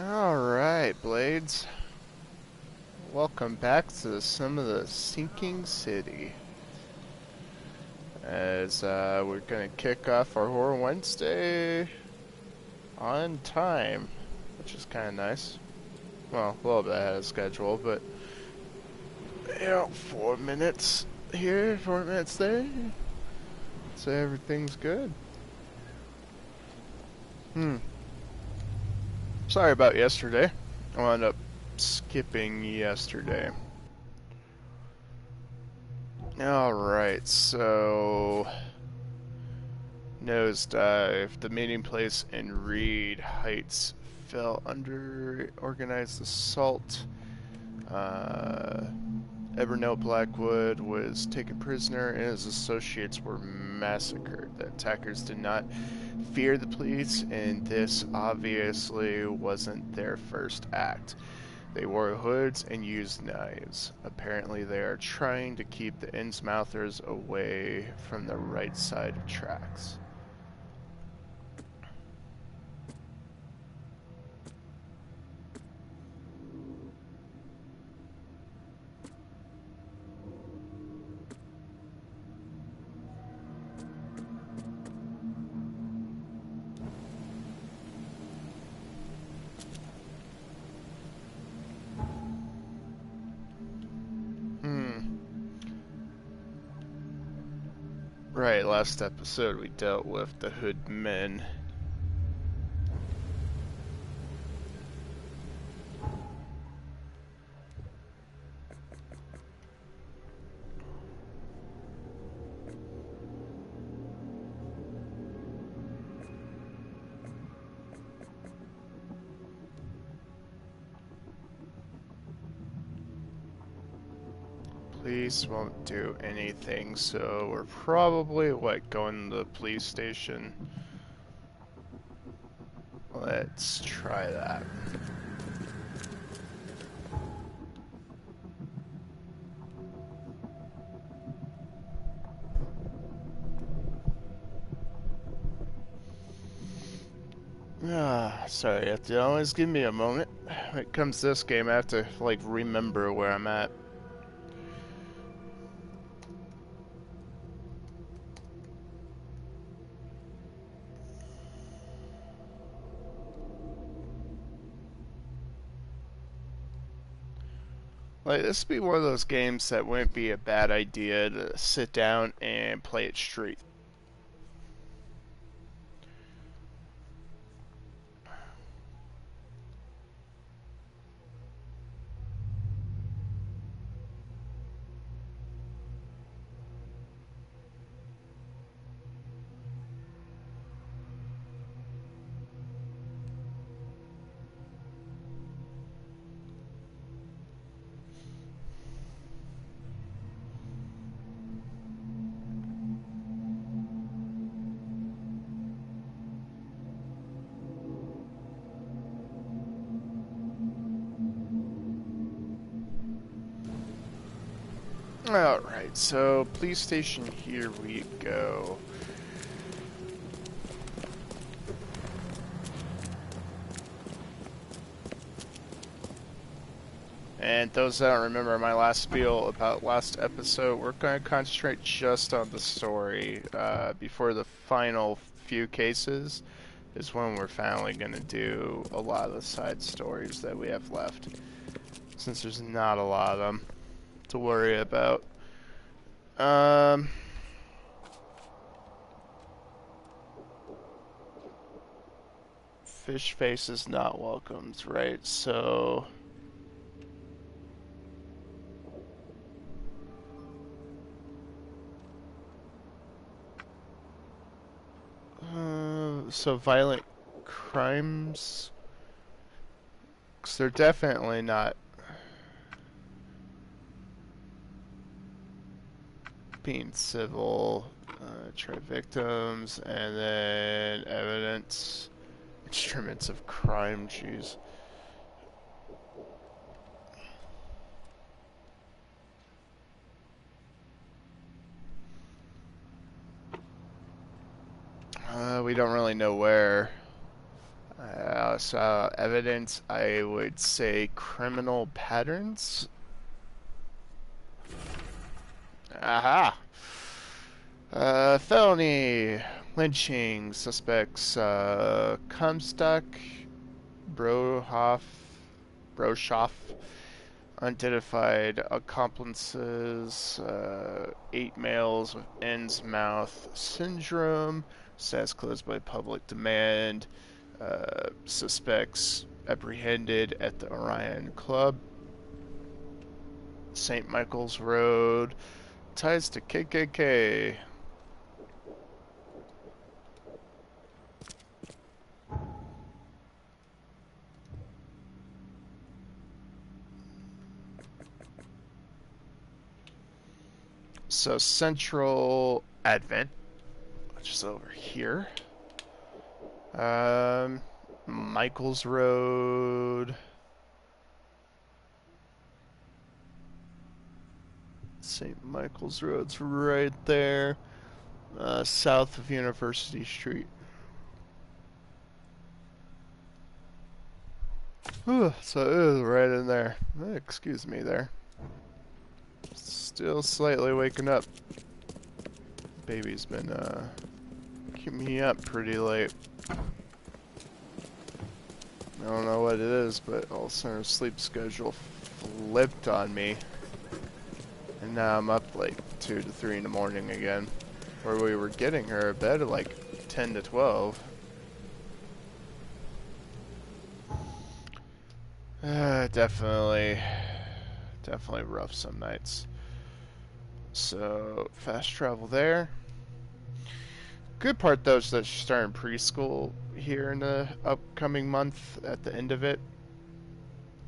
Alright, Blades. Welcome back to some of the Sinking City. As we're gonna kick off our Horror Wednesday on time, which is kind of nice. Well, a little bit ahead of schedule, but 4 minutes here, 4 minutes there, so everything's good. Sorry about yesterday. I wound up skipping yesterday. Alright, so Nosedive. The meeting place in Reed Heights fell under organized assault. Evernote Blackwood was taken prisoner and his associates were massacred. The attackers did not fear the police, and this obviously wasn't their first act. They wore hoods and used knives. Apparently they are trying to keep the Innsmouthers away from the right side of tracks. Right, last episode we dealt with the Hood Men. Police won't do anything, so we're probably, going to the police station? Let's try that. Sorry, you have to always give me a moment. When it comes to this game, I have to, remember where I'm at. This would be one of those games that wouldn't be a bad idea to sit down and play it straight. Alright, so police station, here we go. And those that don't remember my last spiel about last episode, we're going to concentrate just on the story. Before the final few cases is when we're finally going to do a lot of the side stories that we have left. Since there's not a lot of them to worry about. Fish face is not welcomed, right? So violent crimes, because they're definitely not being civil. Try victims, and then evidence, instruments of crime. Jeez. We don't really know where. So evidence, I would say criminal patterns. Aha! Felony, lynching, suspects, Comstock, Broshoff, unidentified accomplices, 8 males with ends mouth syndrome, status closed by public demand, suspects apprehended at the Orion Club, St. Michael's Road, ties to KKK. So Central Advent, which is over here. Michael's Road. St. Michael's Road's right there. South of University Street. So it is right in there. Excuse me there. Still slightly waking up. Baby's been keeping me up pretty late. I don't know what it is, but all of a sudden her sleep schedule flipped on me. And now I'm up like 2 to 3 in the morning again. Where we were getting her a bed at like 10 to 12. Definitely rough some nights. So, fast travel there. Good part though is that she's starting preschool here in the upcoming month at the end of it.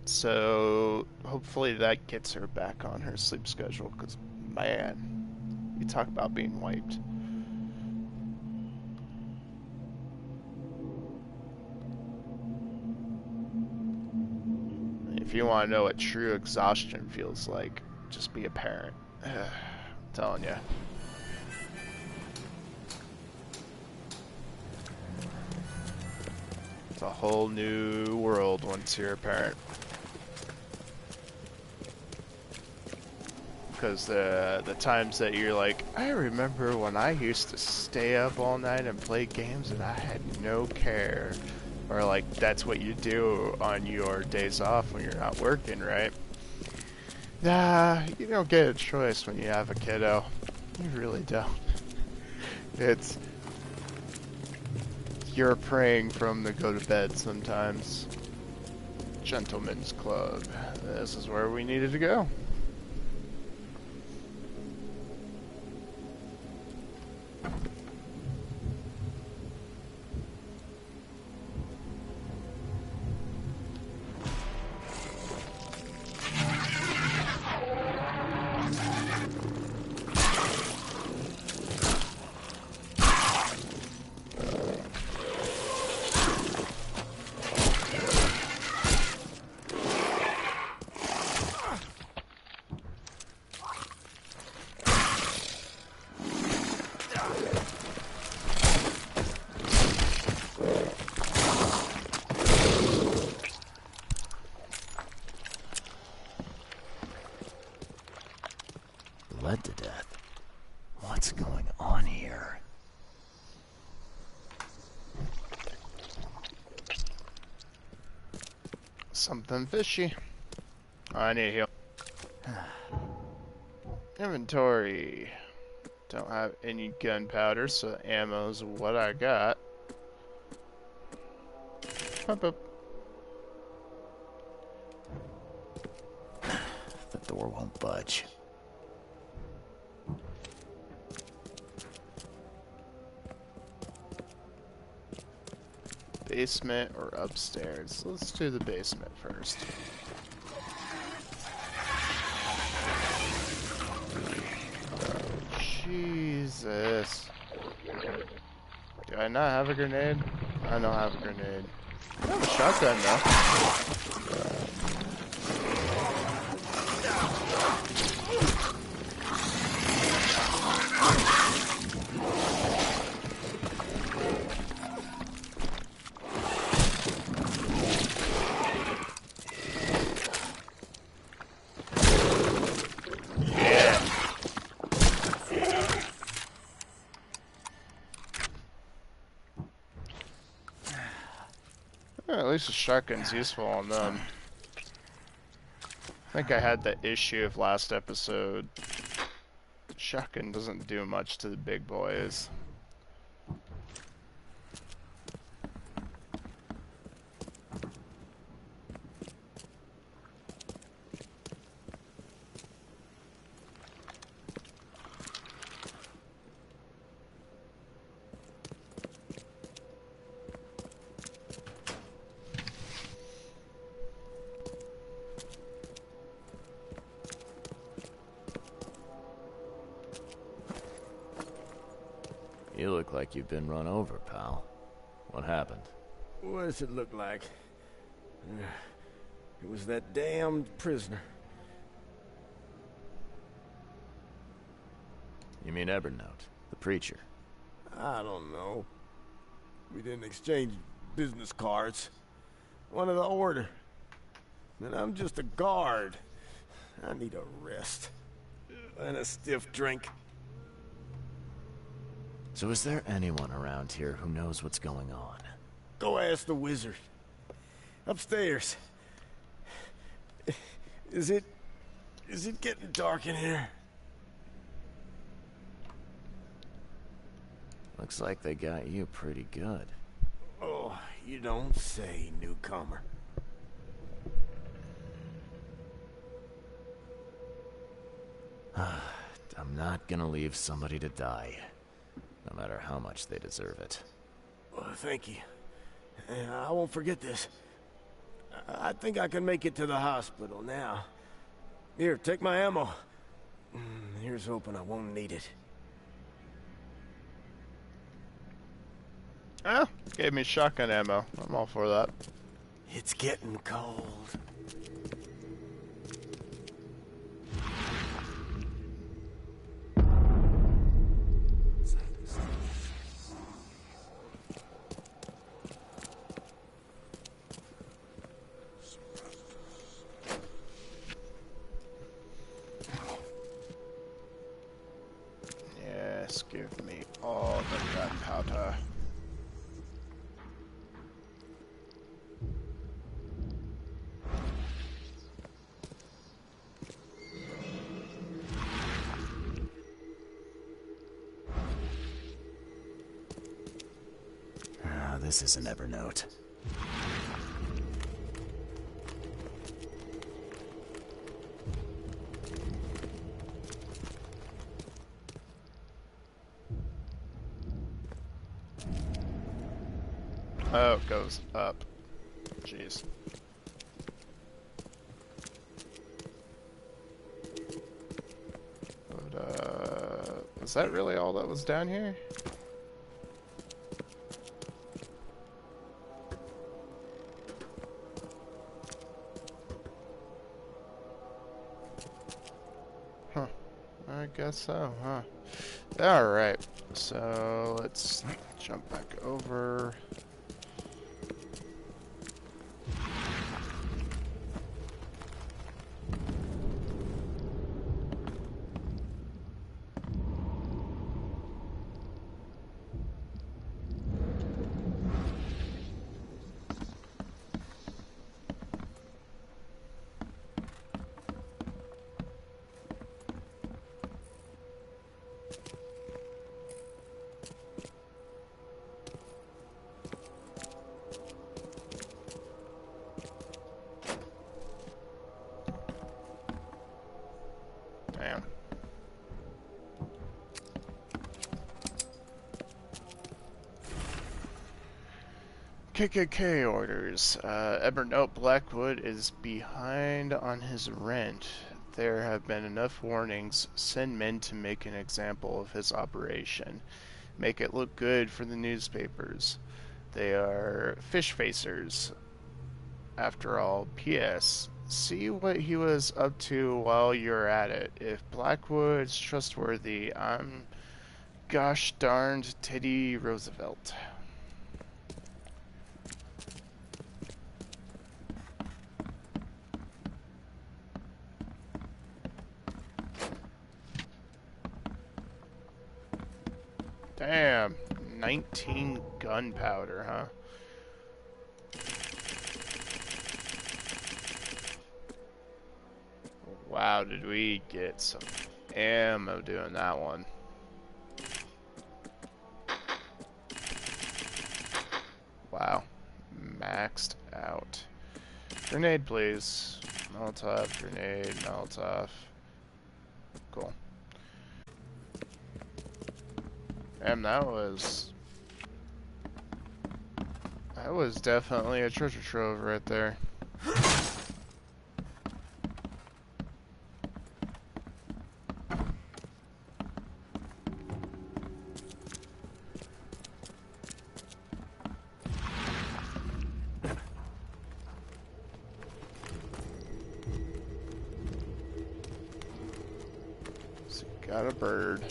So, hopefully that gets her back on her sleep schedule, because, man, you talk about being wiped. If you want to know what true exhaustion feels like, just be a parent. I'm telling you. It's a whole new world once you're a parent. Because the times that you're like, I remember when I used to stay up all night and play games and I had no care. Or like, that's what you do on your days off when you're not working, right? Nah, you don't get a choice when you have a kiddo. You really don't. It's... You're praying from the go to bed sometimes. Gentlemen's Club. This is where we needed to go. Bled to death. What's going on here? Something fishy. Oh, I need to heal. Inventory. Don't have any gunpowder, so ammo's what I got. Up, up. The door won't budge. Basement or upstairs? Let's do the basement first. Oh, Jesus. Do I not have a grenade? I don't have a grenade. I have a shotgun though. At least a shotgun's useful on them. I think I had the issue of last episode. Shotgun doesn't do much to the big boys. You look like you've been run over, pal. What happened? What does it look like? It was that damned prisoner. You mean Evernote, the preacher? I don't know. We didn't exchange business cards. One of the order. And I'm just a guard. I need a rest. And a stiff drink. So is there anyone around here who knows what's going on? Go ask the wizard. Upstairs. Is it getting dark in here? Looks like they got you pretty good. Oh, you don't say, newcomer. I'm not gonna leave somebody to die, no matter how much they deserve it. Well, thank you. I won't forget this. I think I can make it to the hospital now. Here, take my ammo. Here's hoping I won't need it. Oh, gave me shotgun ammo. I'm all for that. It's getting cold. Yes, give me all the gunpowder. This is an Evernote. Oh, it goes up. Jeez. But, is that really all that was down here? Huh. I guess so, huh? Alright, so let's jump back over. Damn. KKK orders. Evernote Blackwood is behind on his rent. There have been enough warnings. Send men to make an example of his operation. Make it look good for the newspapers. They are fish facers. After all, P.S. See what he was up to while you're at it. If Blackwood's trustworthy, I'm gosh darned Teddy Roosevelt. Damn, 19 gunpowder, huh? Wow, did we get some ammo doing that one. Wow. Maxed out. Grenade, please. Molotov, grenade, Molotov. Cool. And that was definitely a treasure trove right there. So got a bird.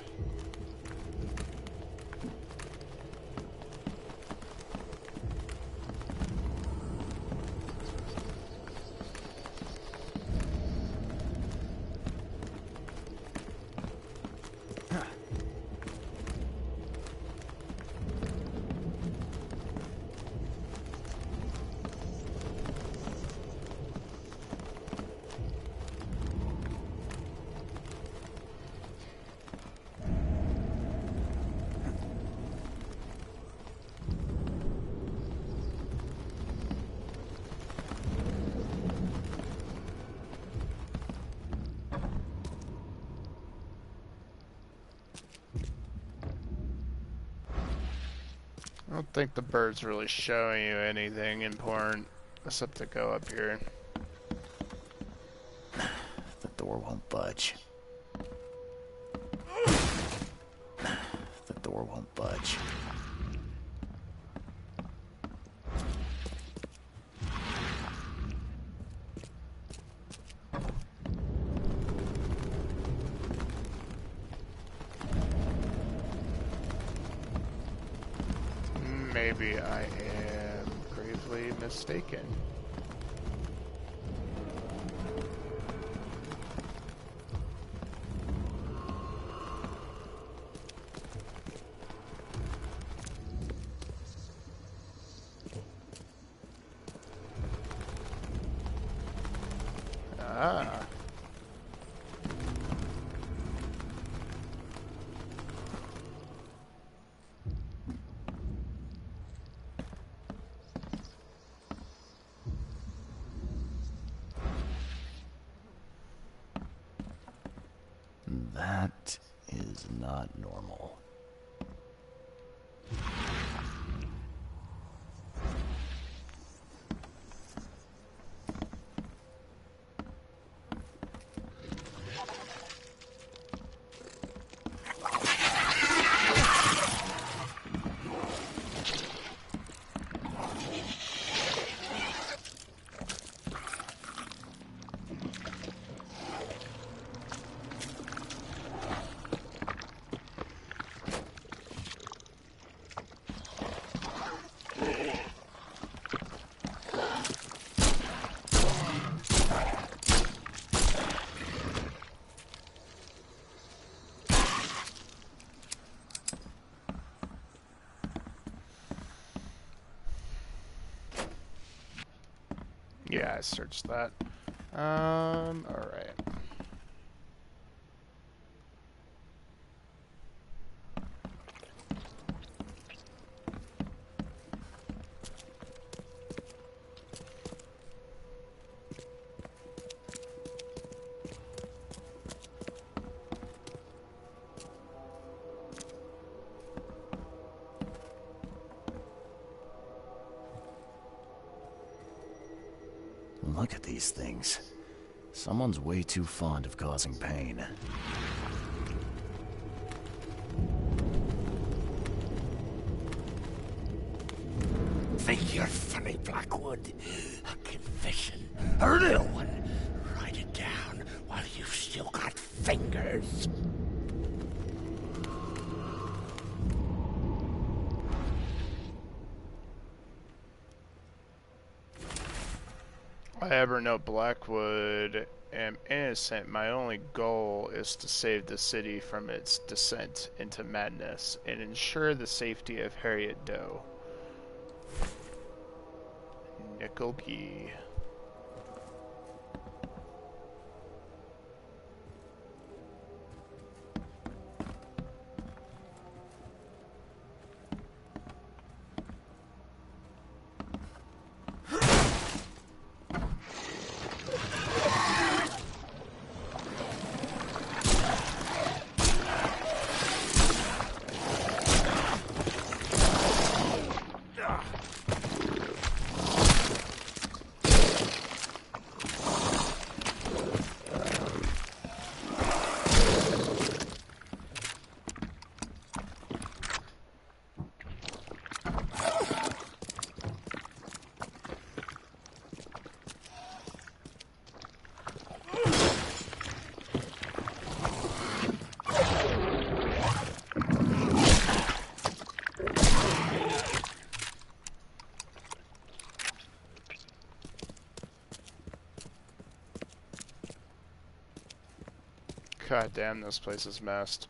I don't think the bird's really showing you anything important except to go up here. The door won't budge. The door won't budge. Maybe I am gravely mistaken. Ah. That is not normal. Yeah, I searched that. Alright. Look at these things. Someone's way too fond of causing pain. Think you're funny, Blackwood? A confession, a real one. Write it down while you've still got fingers. I ever know Blackwood am innocent. My only goal is to save the city from its descent into madness and ensure the safety of Harriet Doe. Nickel key. God damn, this place is messed.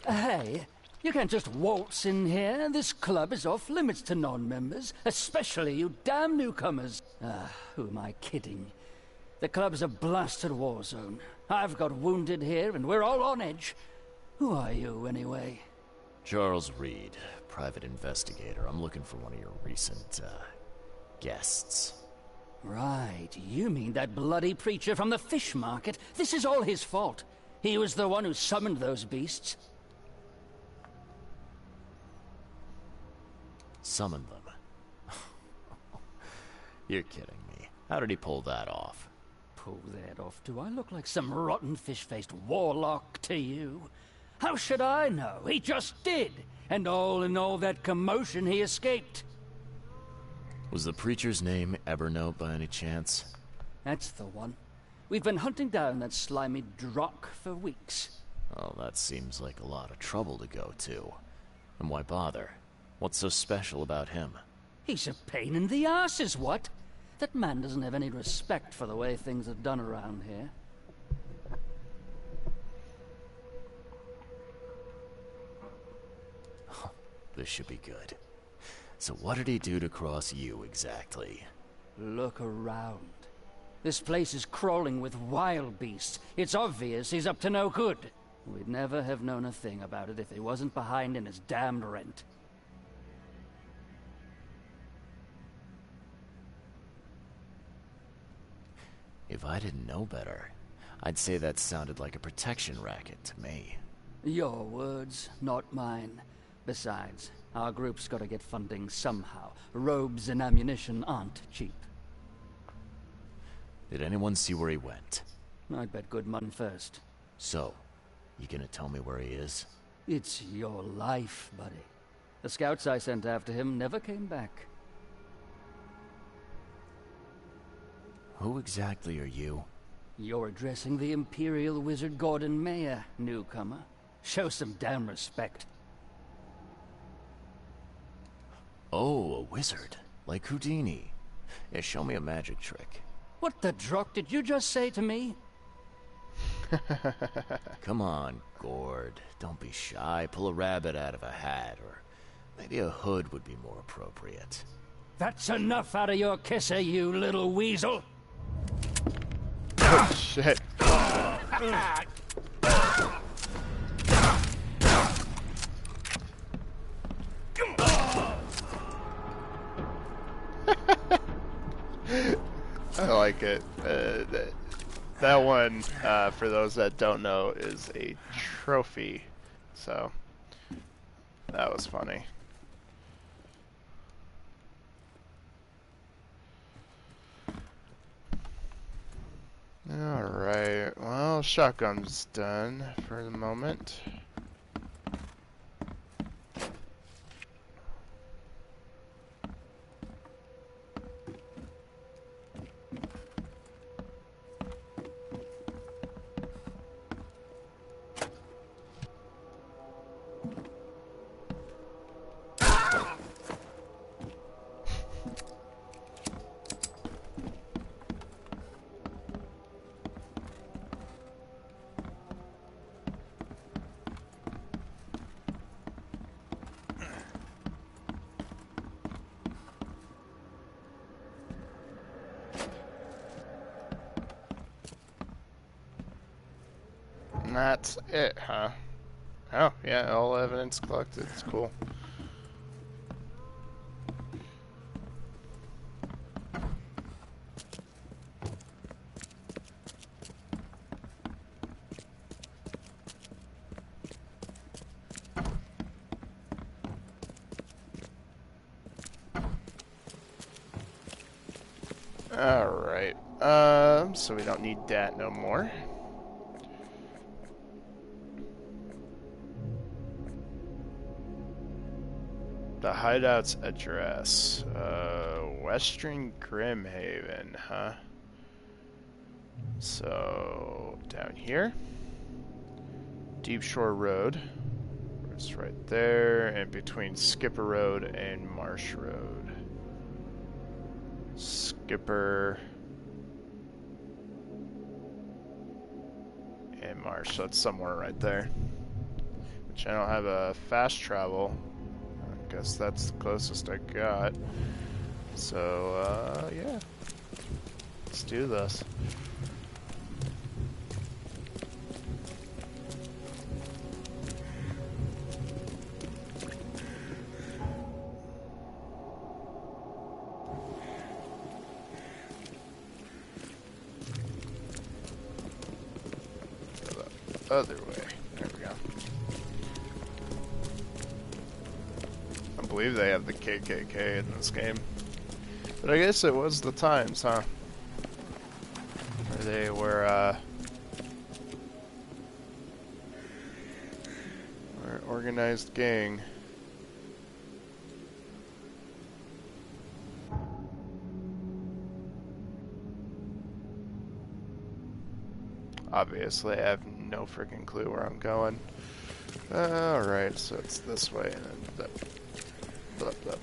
Hey, you can't just waltz in here. This club is off limits to non-members, especially you damn newcomers. Who am I kidding? The club's a blasted war zone. I've got wounded here, and we're all on edge. Who are you, anyway? Charles Reed, private investigator. I'm looking for one of your recent, guests. Right, you mean that bloody preacher from the fish market? This is all his fault. He was the one who summoned those beasts. Summoned them? You're kidding me. How did he pull that off? Pull that off? Do I look like some rotten fish-faced warlock to you? How should I know? He just did. And all in all that commotion, he escaped. Was the preacher's name Evernote by any chance? That's the one. We've been hunting down that slimy Drock for weeks. Oh, that seems like a lot of trouble to go to. And why bother? What's so special about him? He's a pain in the ass, is what? That man doesn't have any respect for the way things are done around here. This should be good. So what did he do to cross you, exactly? Look around. This place is crawling with wild beasts. It's obvious he's up to no good. We'd never have known a thing about it if he wasn't behind in his damned rent. If I didn't know better, I'd say that sounded like a protection racket to me. Your words, not mine. Besides, our group's got to get funding somehow. Robes and ammunition aren't cheap. Did anyone see where he went? I'd bet Goodman first. So, you gonna tell me where he is? It's your life, buddy. The scouts I sent after him never came back. Who exactly are you? You're addressing the Imperial Wizard Gordon Mayer, newcomer. Show some damn respect. Oh, a wizard. Like Houdini. Yeah, show me a magic trick. What the drock did you just say to me? Come on, Gord. Don't be shy. Pull a rabbit out of a hat, or maybe a hood would be more appropriate. That's enough out of your kisser, you little weasel! Oh, shit. I like it. That one, for those that don't know, is a trophy. So, that was funny. Alright, well, shotgun's done for the moment. And that's it, huh? Oh, yeah, all evidence collected. It's cool. Alright. So we don't need that no more. The hideout's address. Western Grimhaven, huh? So, down here. Deep Shore Road. It's right there, and between Skipper Road and Marsh Road. Skipper and Marsh, so it's somewhere right there. Which I don't have a fast travel. I guess that's the closest I got. So, yeah. Let's do this. Other way. There we go. I believe they have the KKK in this game. But I guess it was the times, huh? Where they were, an organized gang. Obviously, I have no freaking clue where I'm going. Alright, so it's this way, and then blah, blah.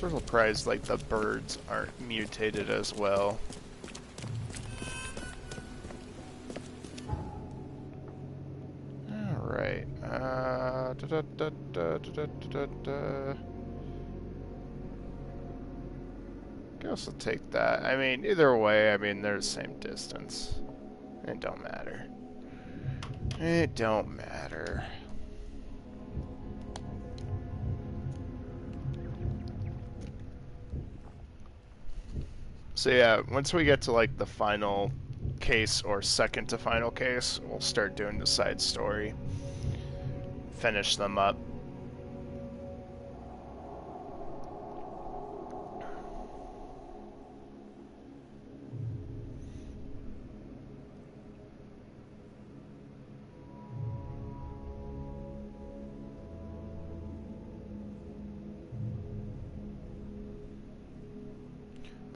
I'm surprised like the birds aren't mutated as well. Alright. Guess I'll take that. I mean, either way, I mean, they're the same distance. It don't matter. It don't matter. So yeah, once we get to like the final case or second to final case, we'll start doing the side story. Finish them up.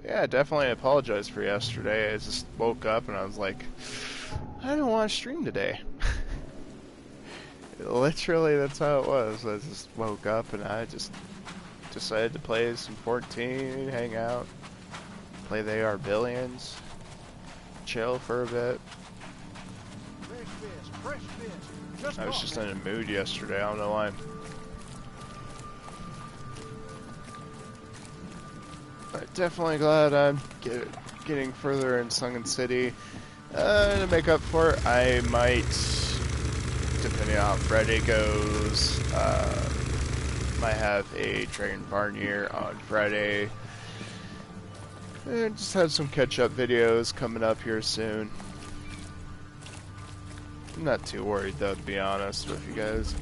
Yeah, definitely apologize for yesterday. I just woke up and I was like, I don't want to stream today. Literally, that's how it was. I just woke up and I just decided to play some 14, hang out, play the AR Billions, chill for a bit. I was just in a mood yesterday, I don't know why. But definitely glad I'm getting further in Sunken City. To make up for it, I might, depending on how Friday goes, might have a Dragon Varnier on Friday. And just have some catch-up videos coming up here soon. I'm not too worried though, to be honest with you guys.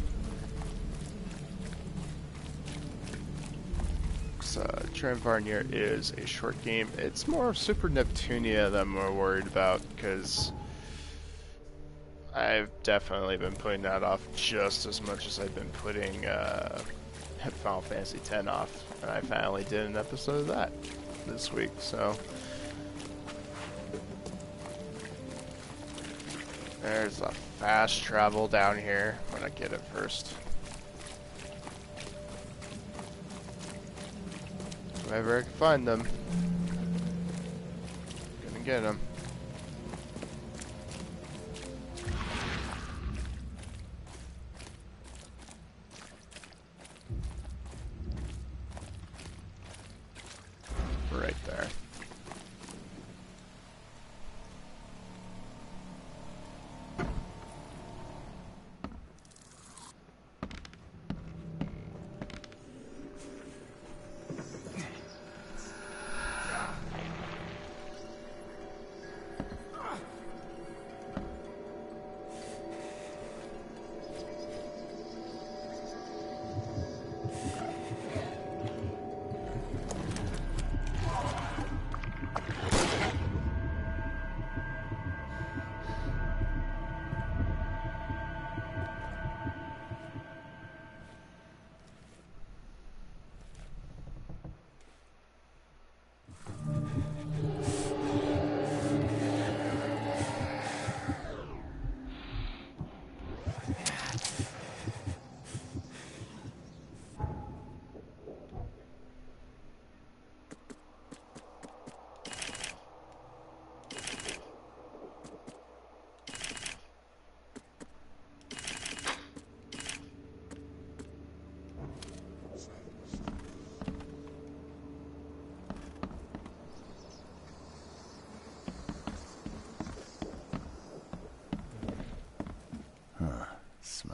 Dragon Varnier is a short game. It's more Super Neptunia that I'm more worried about, because I've definitely been putting that off just as much as I've been putting Final Fantasy X off, and I finally did an episode of that this week, so there's a fast travel down here. I'm gonna get it first. Whenever I can find them, gonna get them. Right there.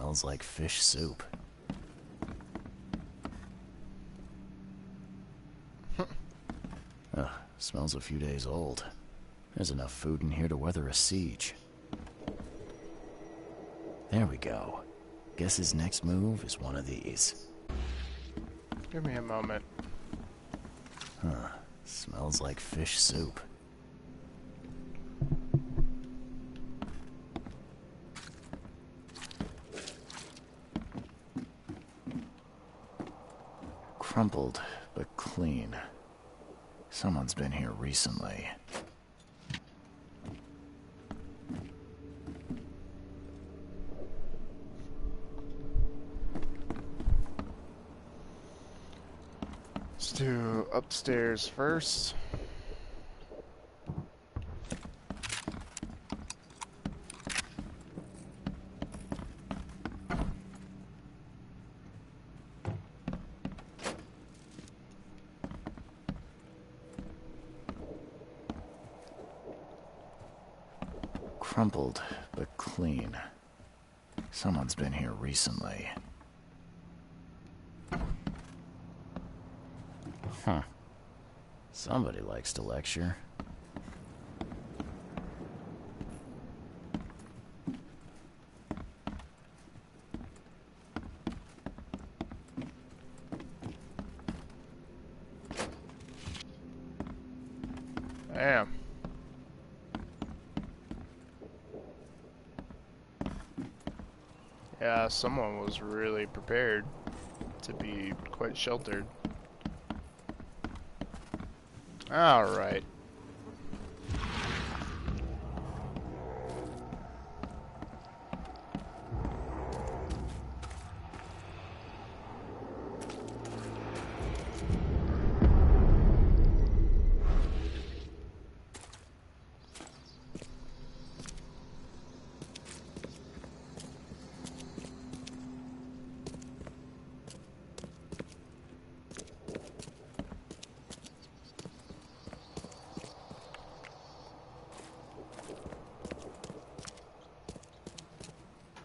Smells like fish soup. Ugh, smells a few days old. There's enough food in here to weather a siege. There we go. Guess his next move is one of these. Give me a moment. Huh. Smells like fish soup. Crumpled, but clean. Someone's been here recently. Let's do upstairs first. Crumpled, but clean. Someone's been here recently. Huh. Somebody likes to lecture. Damn. Yeah, someone was really prepared to be quite sheltered. Alright.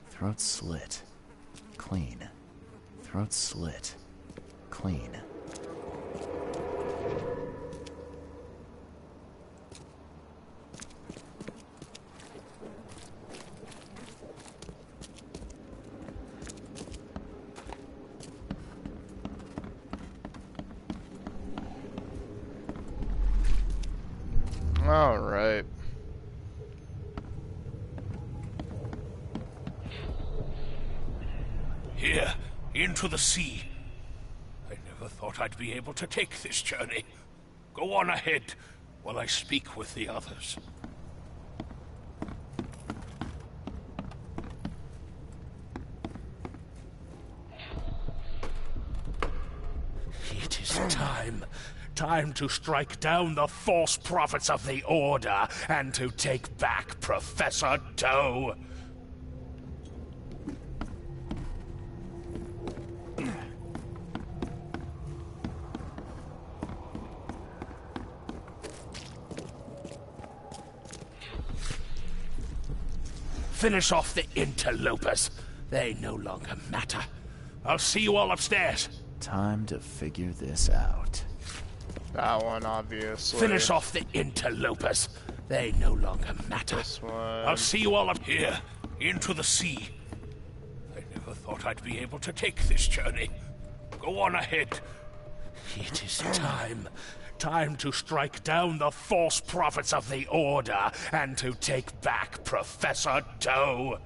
Throat slit. Clean. Throat slit. Clean. All right. Here, into the sea. I never thought I'd be able to take this journey. Go on ahead while I speak with the others. It is time. Time to strike down the false prophets of the Order and to take back Professor Doe. Finish off the interlopers. They no longer matter. I'll see you all upstairs. Time to figure this out. That one, obviously. Finish off the interlopers. They no longer matter. This one. I'll see you all up here, into the sea. I never thought I'd be able to take this journey. Go on ahead. It is time. Time to strike down the false prophets of the Order and to take back Professor Doe.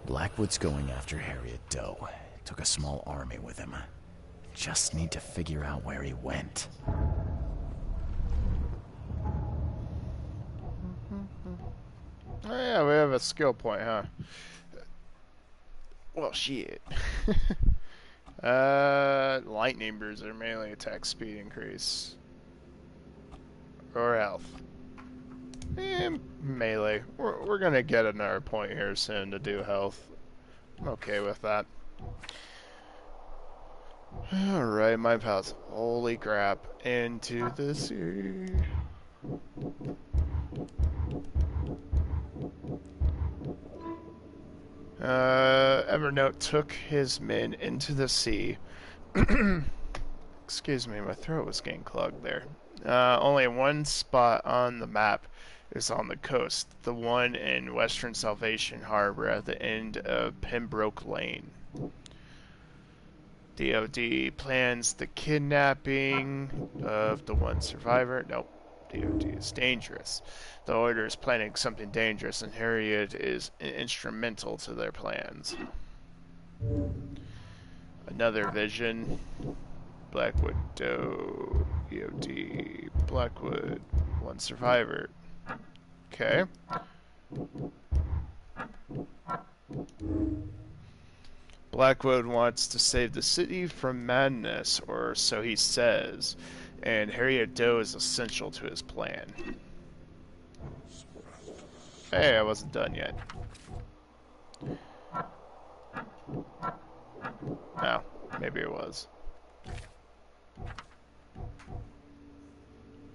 Blackwood's going after Harriet Doe. Took a small army with him. Just need to figure out where he went. Oh yeah, we have a skill point, huh? Well, shit. Lightning bruiser, melee attack speed increase. Or health. And melee. We're gonna get another point here soon to do health. I'm okay with that. Alright, my pals. Holy crap. Into the sea. Evernote took his men into the sea. Excuse me, my throat was getting clogged there. Only one spot on the map is on the coast, the one in Western Salvation Harbor at the end of Pembroke Lane. DOD plans the kidnapping of the one survivor. Nope, DOD is dangerous. The Order is planning something dangerous, and Harriet is instrumental to their plans. Another vision. Blackwood Doe, EOD, Blackwood, one survivor. Okay. Blackwood wants to save the city from madness, or so he says, and Harriet Doe is essential to his plan. Hey, I wasn't done yet. Oh, maybe it was.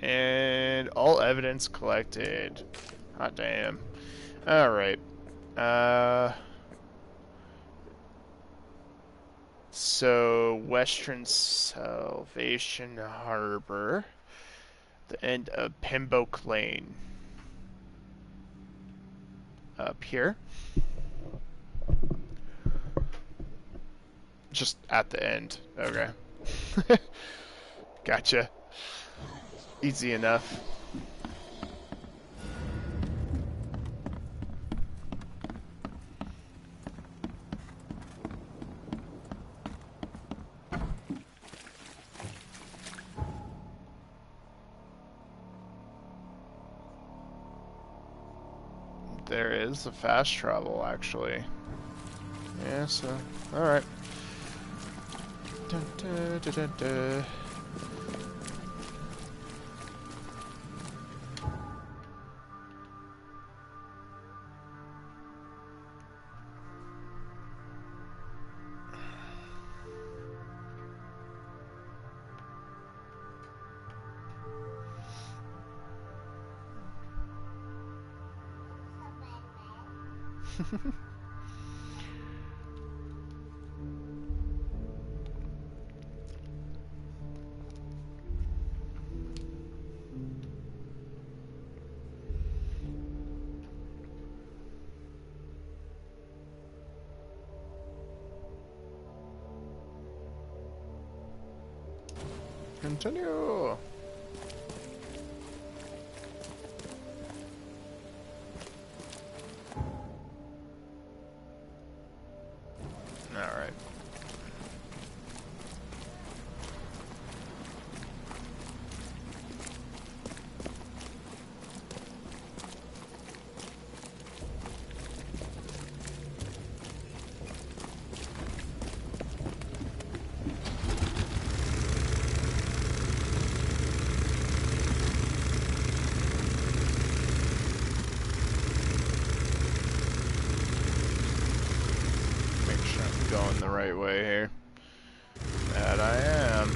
And all evidence collected. Hot damn. Alright. So, Western Salvation Harbor. The end of Pembroke Lane. Up here. Just at the end. Okay. Gotcha. Easy enough. There is a fast travel, actually. Yeah, so, alright. Dun, dun, dun, dun, dun. Continue. All right. Going the right way here. That I am.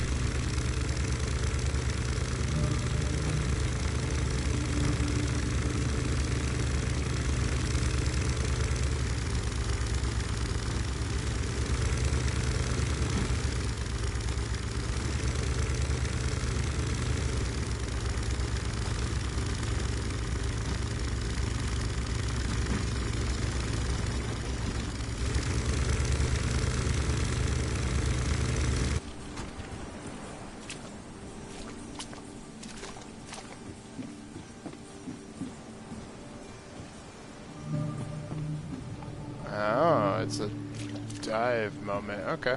Oh, it's a dive moment. Okay.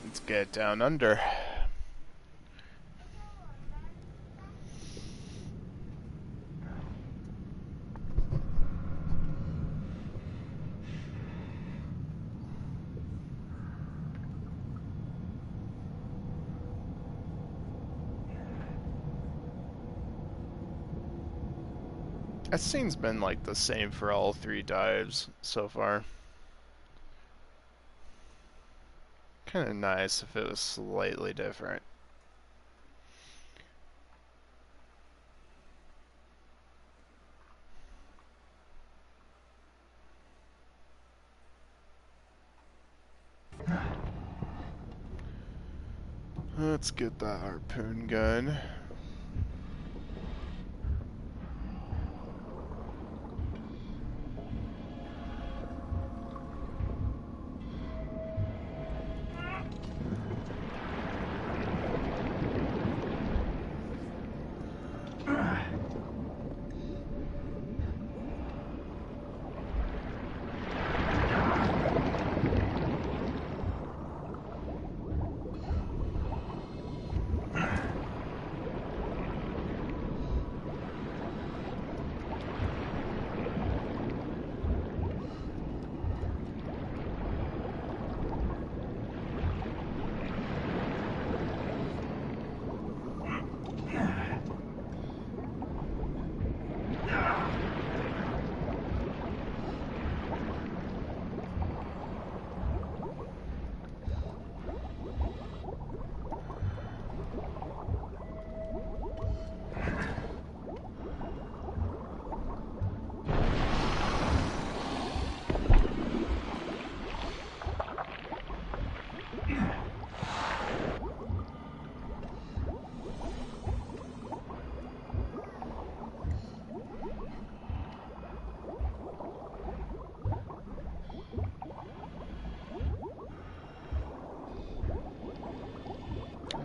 Let's get down under. That scene's been like the same for all three dives so far. Kind of nice if it was slightly different. Let's get that harpoon gun.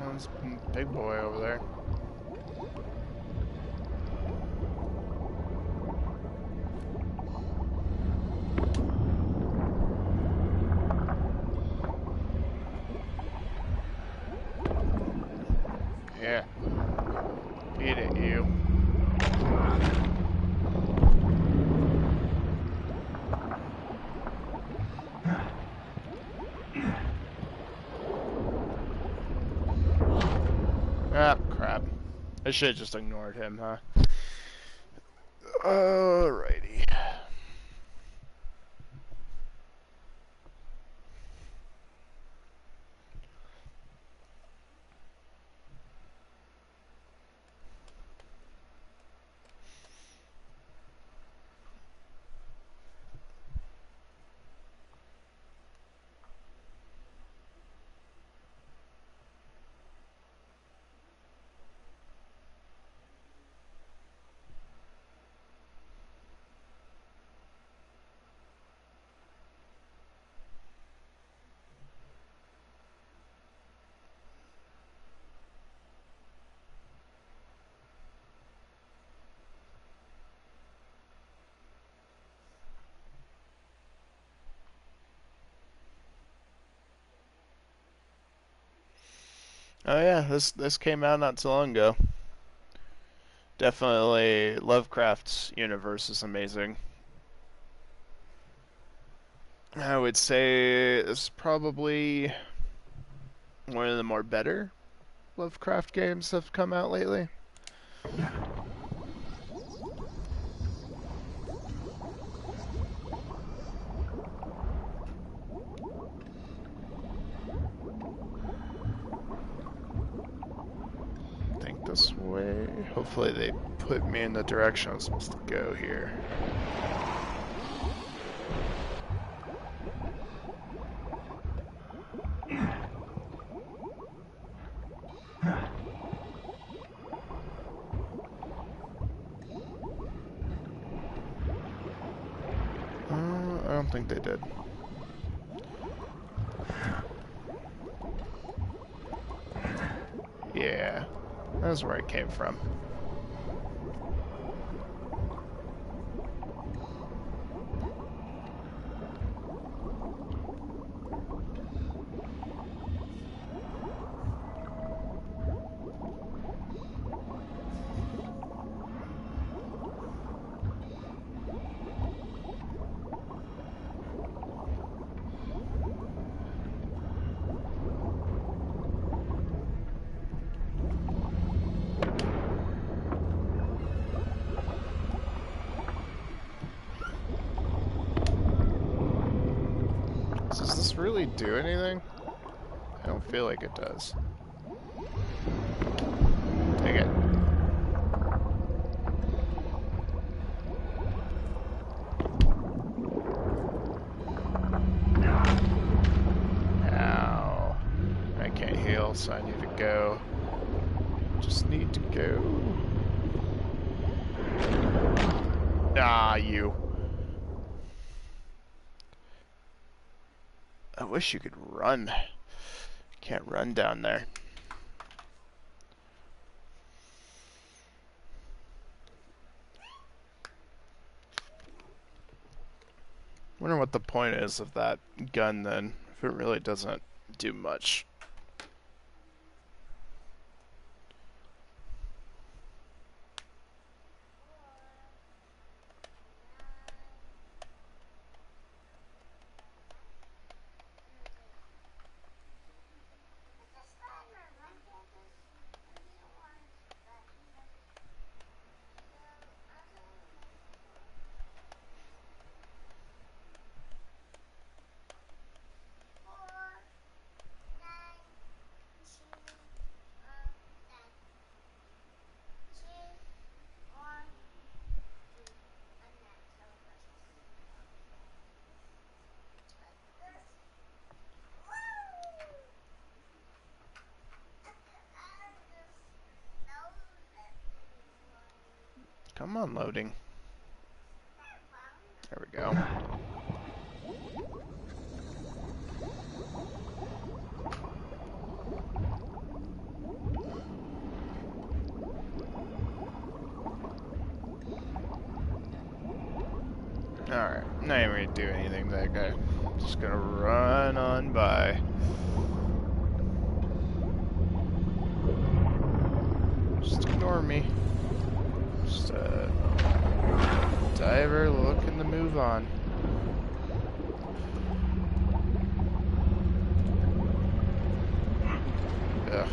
There's a big boy over there. Yeah. Eat it, you. Ah, crap. I should have just ignored him, huh? Alrighty. Oh yeah, this came out not too long ago. Definitely, Lovecraft's universe is amazing. I would say it's probably one of the more better Lovecraft games that have come out lately. Think this way. Hopefully they put me in the direction I'm supposed to go here. I don't think they did. Yeah, that's where it came from. Does this really do anything? I don't feel like it does. Take it. Ow. I can't heal. else I need to go. Just need to go. Ah, you. I wish you could run. Can't run down there. Wonder what the point is of that gun then, if it really doesn't do much. Come on, loading. There we go. Alright, not even gonna do anything to that guy. Just gonna run on by. Just ignore me. Just diver looking to move on. Ugh.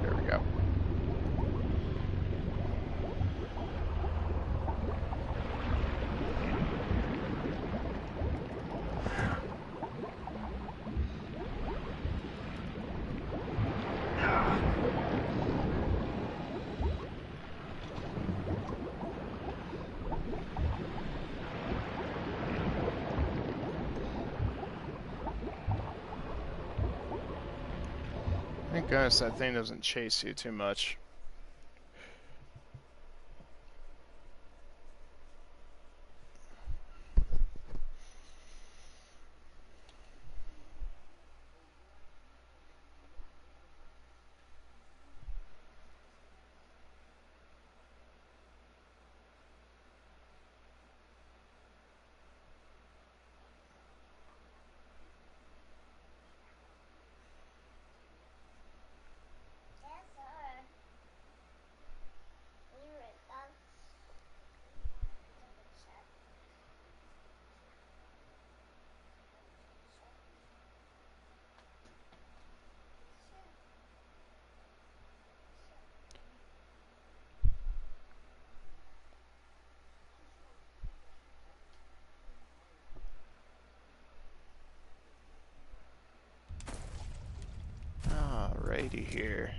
There we go. Thank goodness that thing doesn't chase you too much. Alrighty here.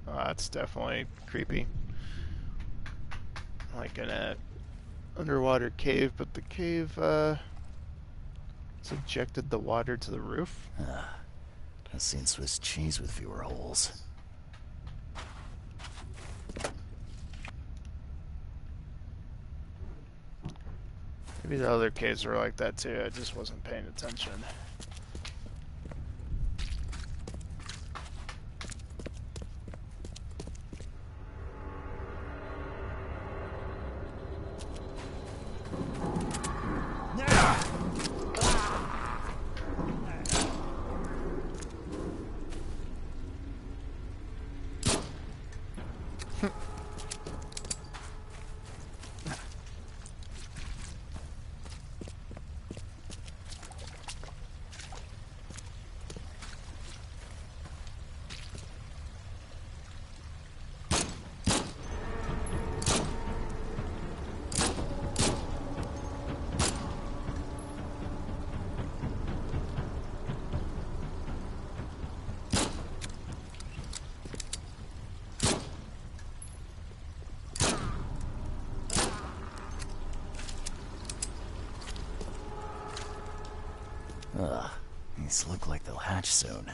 Oh, that's definitely creepy. Like in a underwater cave, but the cave subjected the water to the roof. I've seen Swiss cheese with fewer holes. Maybe the other caves were like that too, I just wasn't paying attention. These look like they'll hatch soon.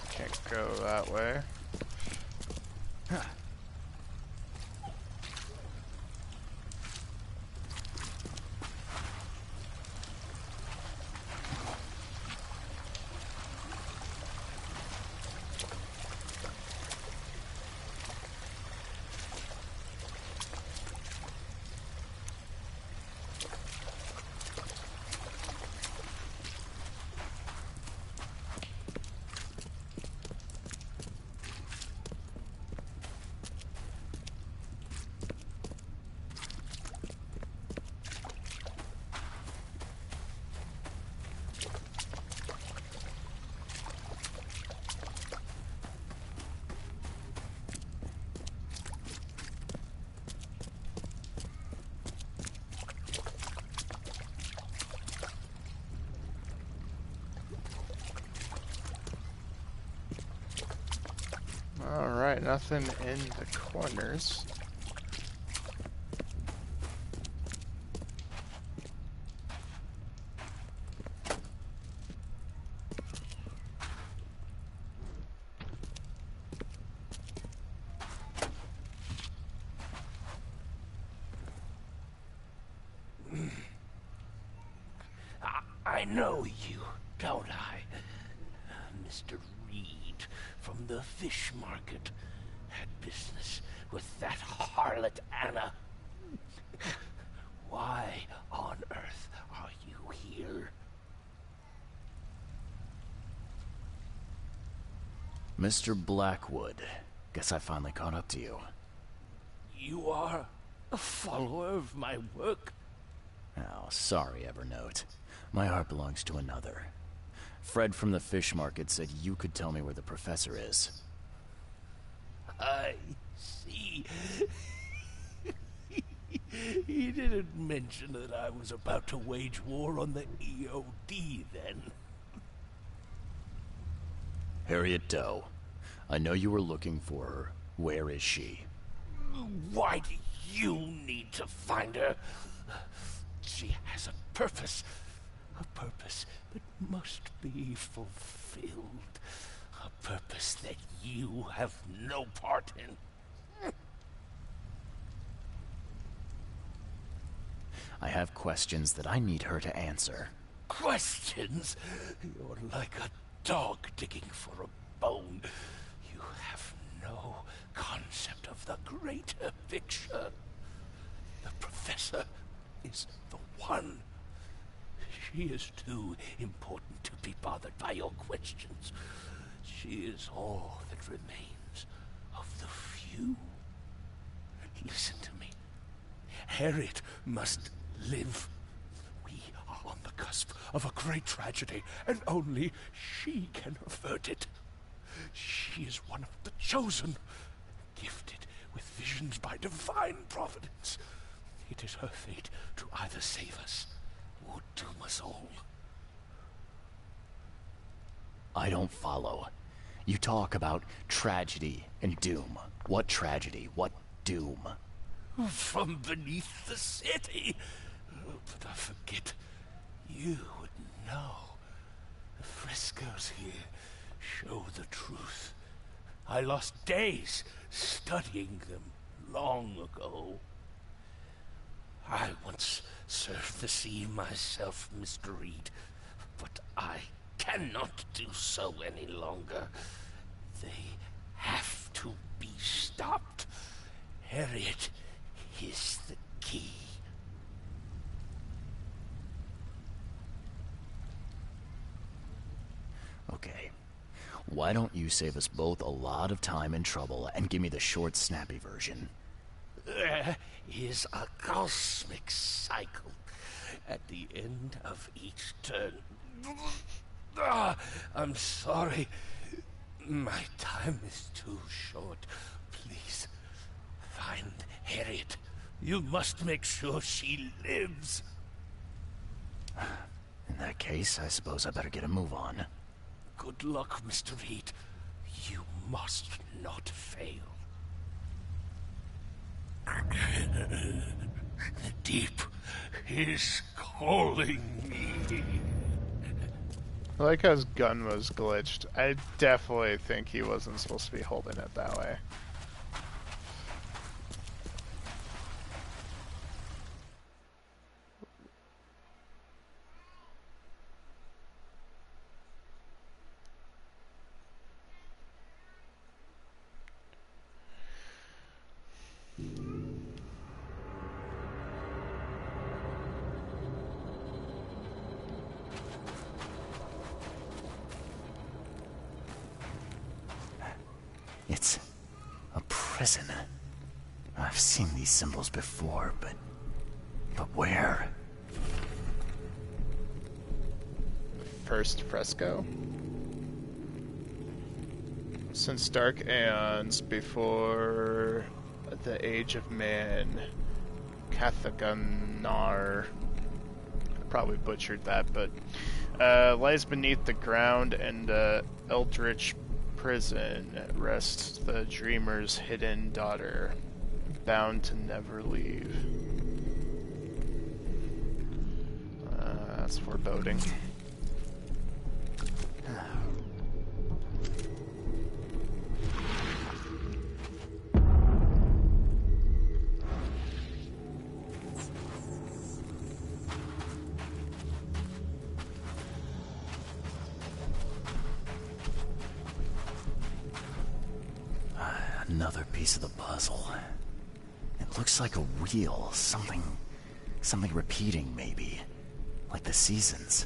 Can't go that way. Alright, nothing in the corners. I know you, don't I? Mr. Reed from the fish market had business with that harlot Anna. Why on earth are you here? Mr. Blackwood, guess I finally caught up to you. You are a follower of my work? Oh, sorry, Evernote. My heart belongs to another. Fred from the fish market said you could tell me where the professor is. I see. He didn't mention that I was about to wage war on the EOD then. Harriet Doe. I know you were looking for her. Where is she? Why do you need to find her? She has a purpose that must be fulfilled. A purpose that you have no part in. I have questions that I need her to answer. Questions? You're like a dog digging for a bone. You have no concept of the greater picture. The professor is the one. She is too important to be bothered by your questions. She is all that remains of the few. Listen to me. Harriet must live. We are on the cusp of a great tragedy, and only she can avert it. She is one of the chosen, gifted with visions by divine providence. It is her fate to either save us or doom us all. I don't follow. You talk about tragedy and doom. What tragedy? What doom? From beneath the city. But I forget. You would know. The frescoes here show the truth. I lost days studying them long ago. I once served the sea myself, Mr. Reed, but I cannot do so any longer. They have to be stopped. Harriet is the key. Okay. Why don't you save us both a lot of time and trouble and give me the short, snappy version? There is a cosmic cycle at the end of each turn. I'm sorry. My time is too short. Please, find Harriet. You must make sure she lives. In that case, I suppose I better get a move on. Good luck, Mr. Reed. You must not fail. The deep is calling me. I like how his gun was glitched. I definitely think he wasn't supposed to be holding it that way. It's a prison. I've seen these symbols before, but where? First fresco. Since dark aeons before the age of man, Kathaganar, I probably butchered that, but lies beneath the ground, and eldritch prison rests the dreamer's hidden daughter, bound to never leave. That's foreboding. Another piece of the puzzle. It looks like a wheel, something repeating maybe. Like the seasons.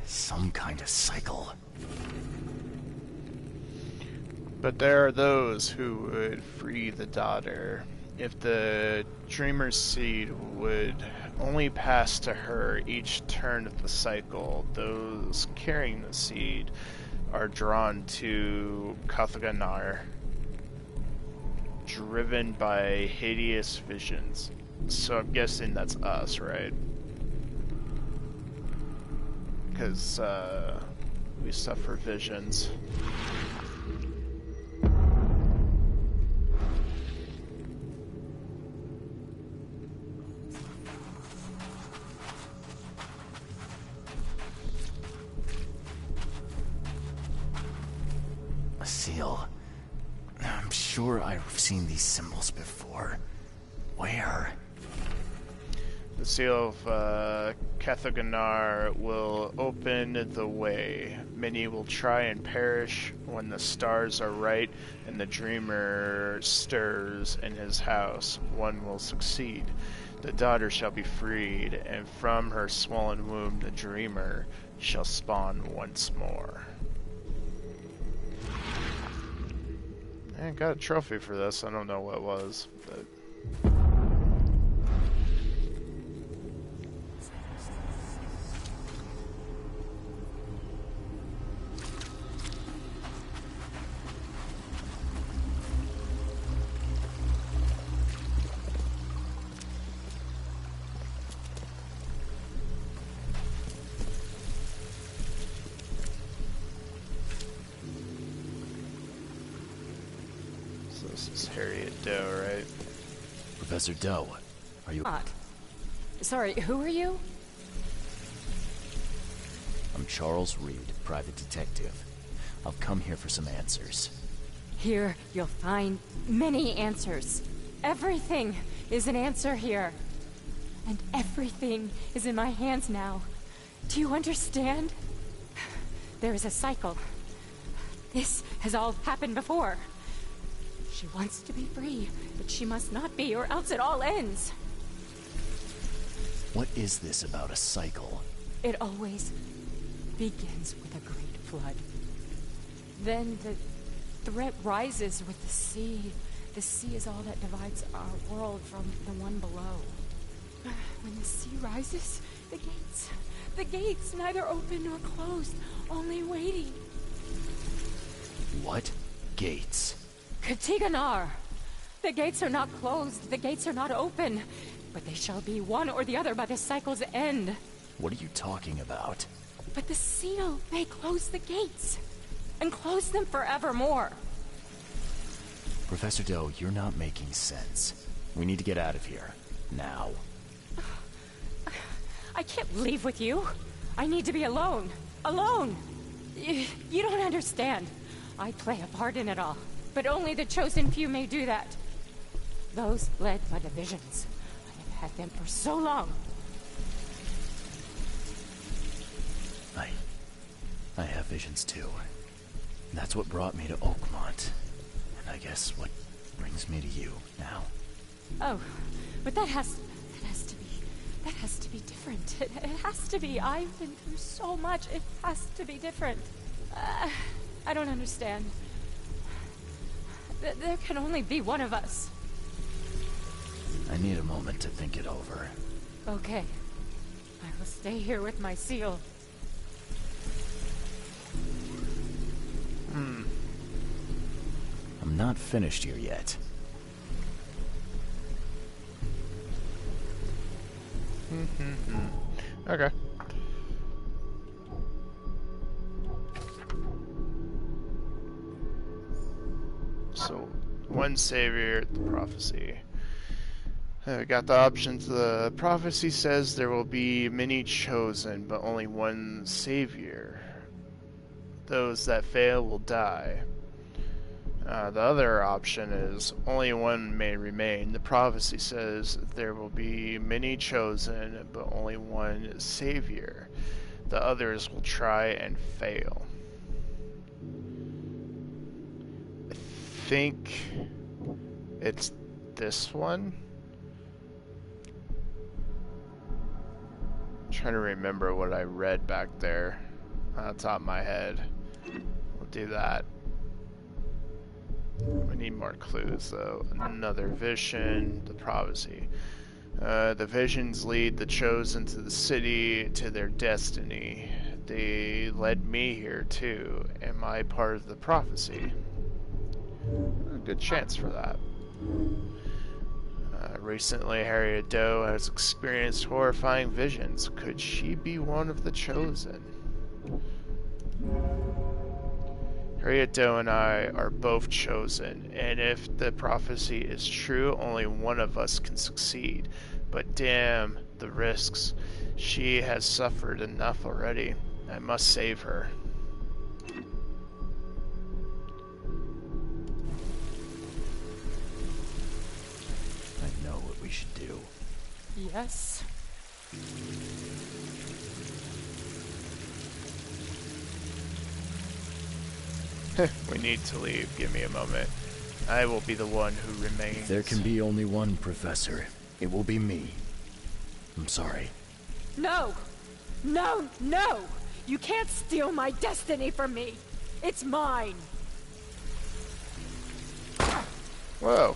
Some kind of cycle. But there are those who would free the daughter. If the dreamer's seed would only pass to her each turn of the cycle, those carrying the seed are drawn to Kathaganar, driven by hideous visions. So I'm guessing that's us, right? Because we suffer visions. A seal. I'm sure I've seen these symbols before. Where? The seal of Kathaganar will open the way. Many will try and perish when the stars are right and the dreamer stirs in his house. One will succeed. The daughter shall be freed, and from her swollen womb the dreamer shall spawn once more. I got a trophy for this. I don't know what it was, but... This is Harriet Doe, right? Professor Doe, are you... Not. Sorry, who are you? I'm Charles Reed, private detective. I've come here for some answers. Here, you'll find many answers. Everything is an answer here. And everything is in my hands now. Do you understand? There is a cycle. This has all happened before. She wants to be free, but she must not be, or else it all ends. What is this about a cycle? It always begins with a great flood. Then the threat rises with the sea. The sea is all that divides our world from the one below. When the sea rises, the gates neither open nor closed, only waiting. What gates? Kathaganar! The gates are not closed, the gates are not open, but they shall be one or the other by the cycle's end. What are you talking about? But the seal may close the gates. And close them forevermore. Professor Doe, you're not making sense. We need to get out of here. Now. I can't leave with you. I need to be alone. Alone! You don't understand. I play a part in it all. But only the chosen few may do that. Those led by the visions. I have had them for so long. I have visions too. That's what brought me to Oakmont. And I guess what brings me to you now. Oh, but that has to be different. It has to be. I've been through so much. It has to be different. I don't understand. There can only be one of us. I need a moment to think it over. Okay. I will stay here with my seal. I'm not finished here yet. Okay. So, one savior, the prophecy. We got the options. The prophecy says there will be many chosen, but only one savior. Those that fail will die. The other option is only one may remain. The prophecy says there will be many chosen, but only one savior. The others will try and fail. I think it's this one. I'm trying to remember what I read back there on the top of my head. We'll do that. We need more clues, though. Another vision, the prophecy. The visions lead the chosen to the city, to their destiny. They led me here, too. Am I part of the prophecy? A good chance for that. Recently, Harriet Doe has experienced horrifying visions. Could she be one of the chosen? Harriet Doe and I are both chosen, and if the prophecy is true, only one of us can succeed. But damn the risks. She has suffered enough already. I must save her. I know what we should do. Yes. We need to leave. Give me a moment. I will be the one who remains. If there can be only one professor, it will be me. I'm sorry. No! No, no! You can't steal my destiny from me! It's mine! Whoa.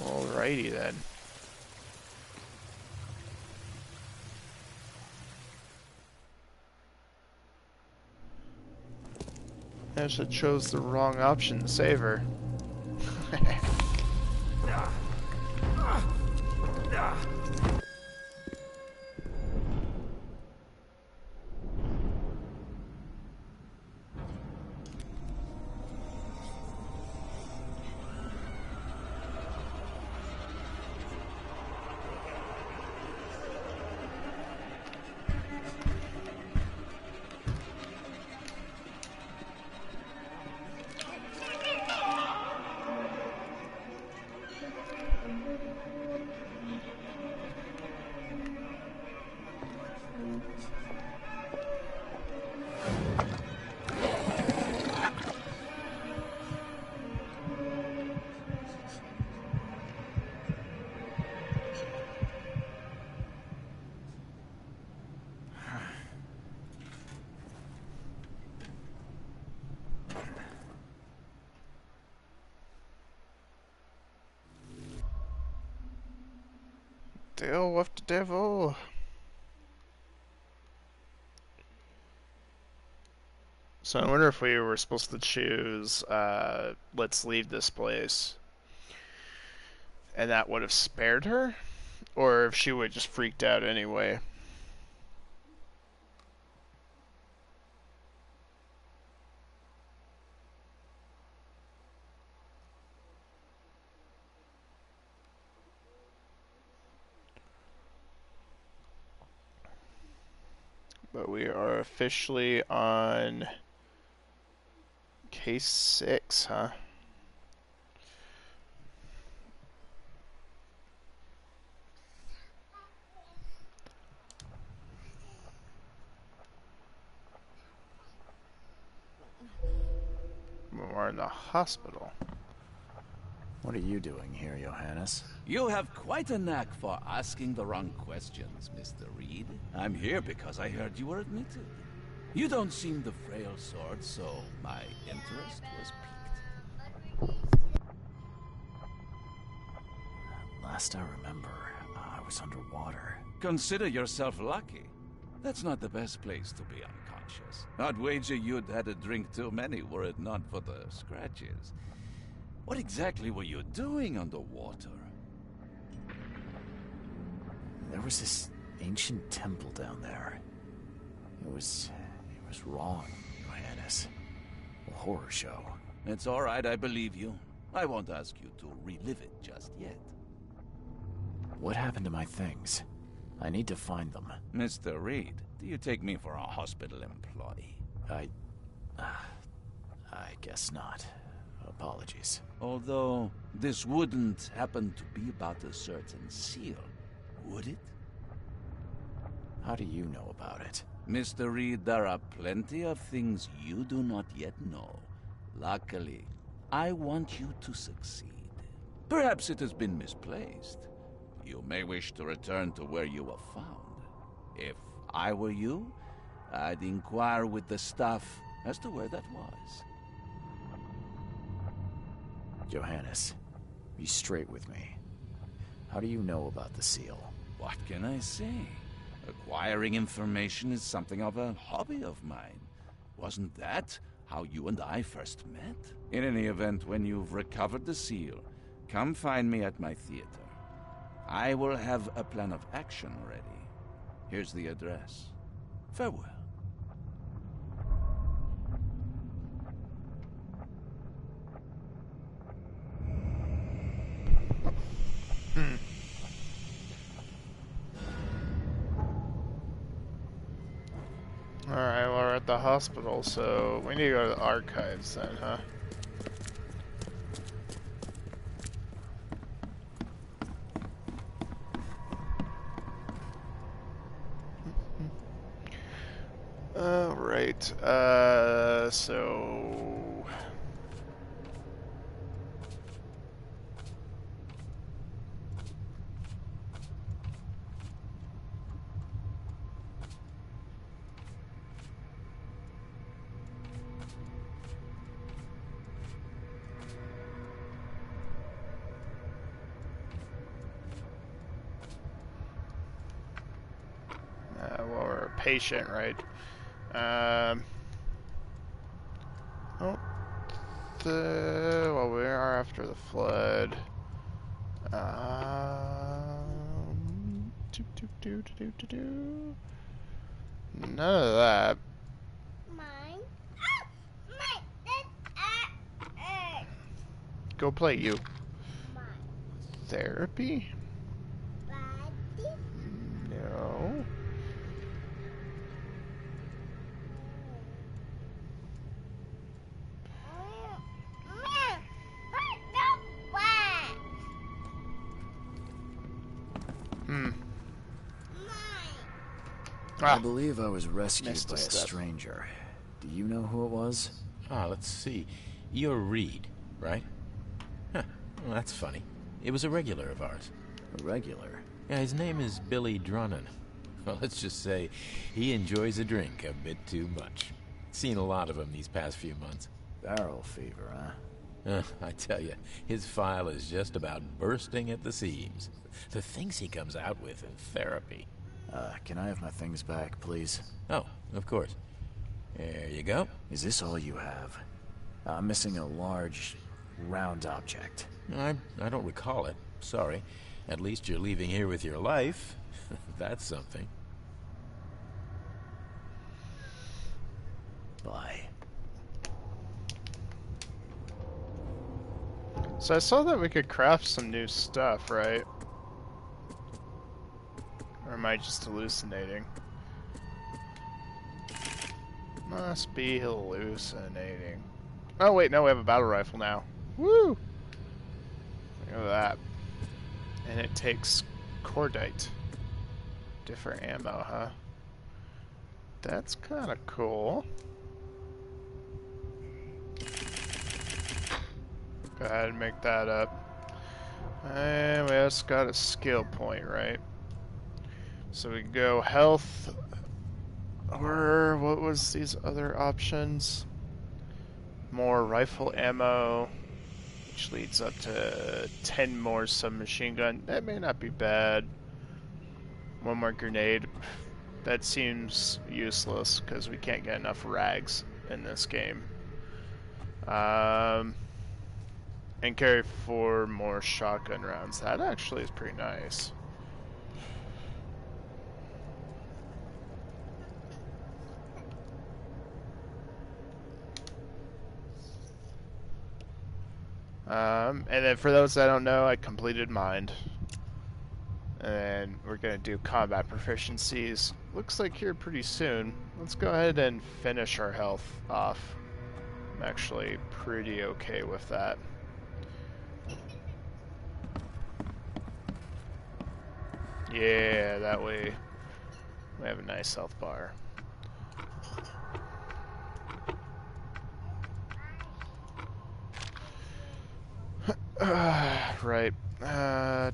Alrighty then. I should chose the wrong option to save her. Deal with the devil. So I wonder if we were supposed to choose, let's leave this place, and that would have spared her, or if she would have just freaked out anyway. But we are officially on case 6, huh? We're in the hospital. What are you doing here, Johannes? You have quite a knack for asking the wrong questions, Mr. Reed. I'm here because I heard you were admitted. You don't seem the frail sort, so my interest was piqued. Last I remember, I was underwater. Consider yourself lucky. That's not the best place to be unconscious. I'd wager you'd had a drink too many were it not for the scratches. What exactly were you doing underwater? There was this ancient temple down there. It was wrong, Johannes. A horror show. It's all right, I believe you. I won't ask you to relive it just yet. What happened to my things? I need to find them. Mr. Reed, do you take me for a hospital employee? I guess not. Apologies. Although, this wouldn't happen to be about a certain seal, would it? How do you know about it? Mr. Reed, there are plenty of things you do not yet know. Luckily, I want you to succeed. Perhaps it has been misplaced. You may wish to return to where you were found. If I were you, I'd inquire with the staff as to where that was. Johannes, be straight with me. How do you know about the seal? What can I say? Acquiring information is something of a hobby of mine. Wasn't that how you and I first met? In any event, when you've recovered the seal, come find me at my theater. I will have a plan of action ready. Here's the address. Farewell. Alright, well, we're at the hospital, so we need to go to the archives then, huh? Alright, so... well, we're a patient, right? Well, we are after the flood. None of that. Mine. Go play, you. Mine. Therapy? Buddy. No. I believe I was rescued Missed by a step. stranger. Do you know who it was? Let's see. You're Reed, right? Huh. Well, that's funny. It was a regular of ours. A regular? Yeah, his name is Billy Drunnen. Well, let's just say he enjoys a drink a bit too much. Seen a lot of him these past few months. Barrel fever, huh? I tell you, his file is just about bursting at the seams. The things he comes out with in therapy. Can I have my things back, please? Oh, of course. There you go. Is this all you have? I'm missing a large, round object. I don't recall it. Sorry. At least you're leaving here with your life. That's something. Bye. So I saw that we could craft some new stuff, right? Or am I just hallucinating? Must be hallucinating. Oh wait, no, we have a battle rifle now. Woo! Look at that. And it takes cordite. Different ammo, huh? That's kind of cool. Go ahead and make that up. And we just got a skill point, right? So we go health, or what was these other options? More rifle ammo, which leads up to 10 more submachine gun. That may not be bad. One more grenade. That seems useless because we can't get enough rags in this game. And carry 4 more shotgun rounds. That actually is pretty nice. And then for those that don't know, I completed Mind. And we're going to do combat proficiencies. Looks like here pretty soon. Let's go ahead and finish our health off. I'm actually pretty okay with that. Yeah, that way we have a nice health bar. Right. No.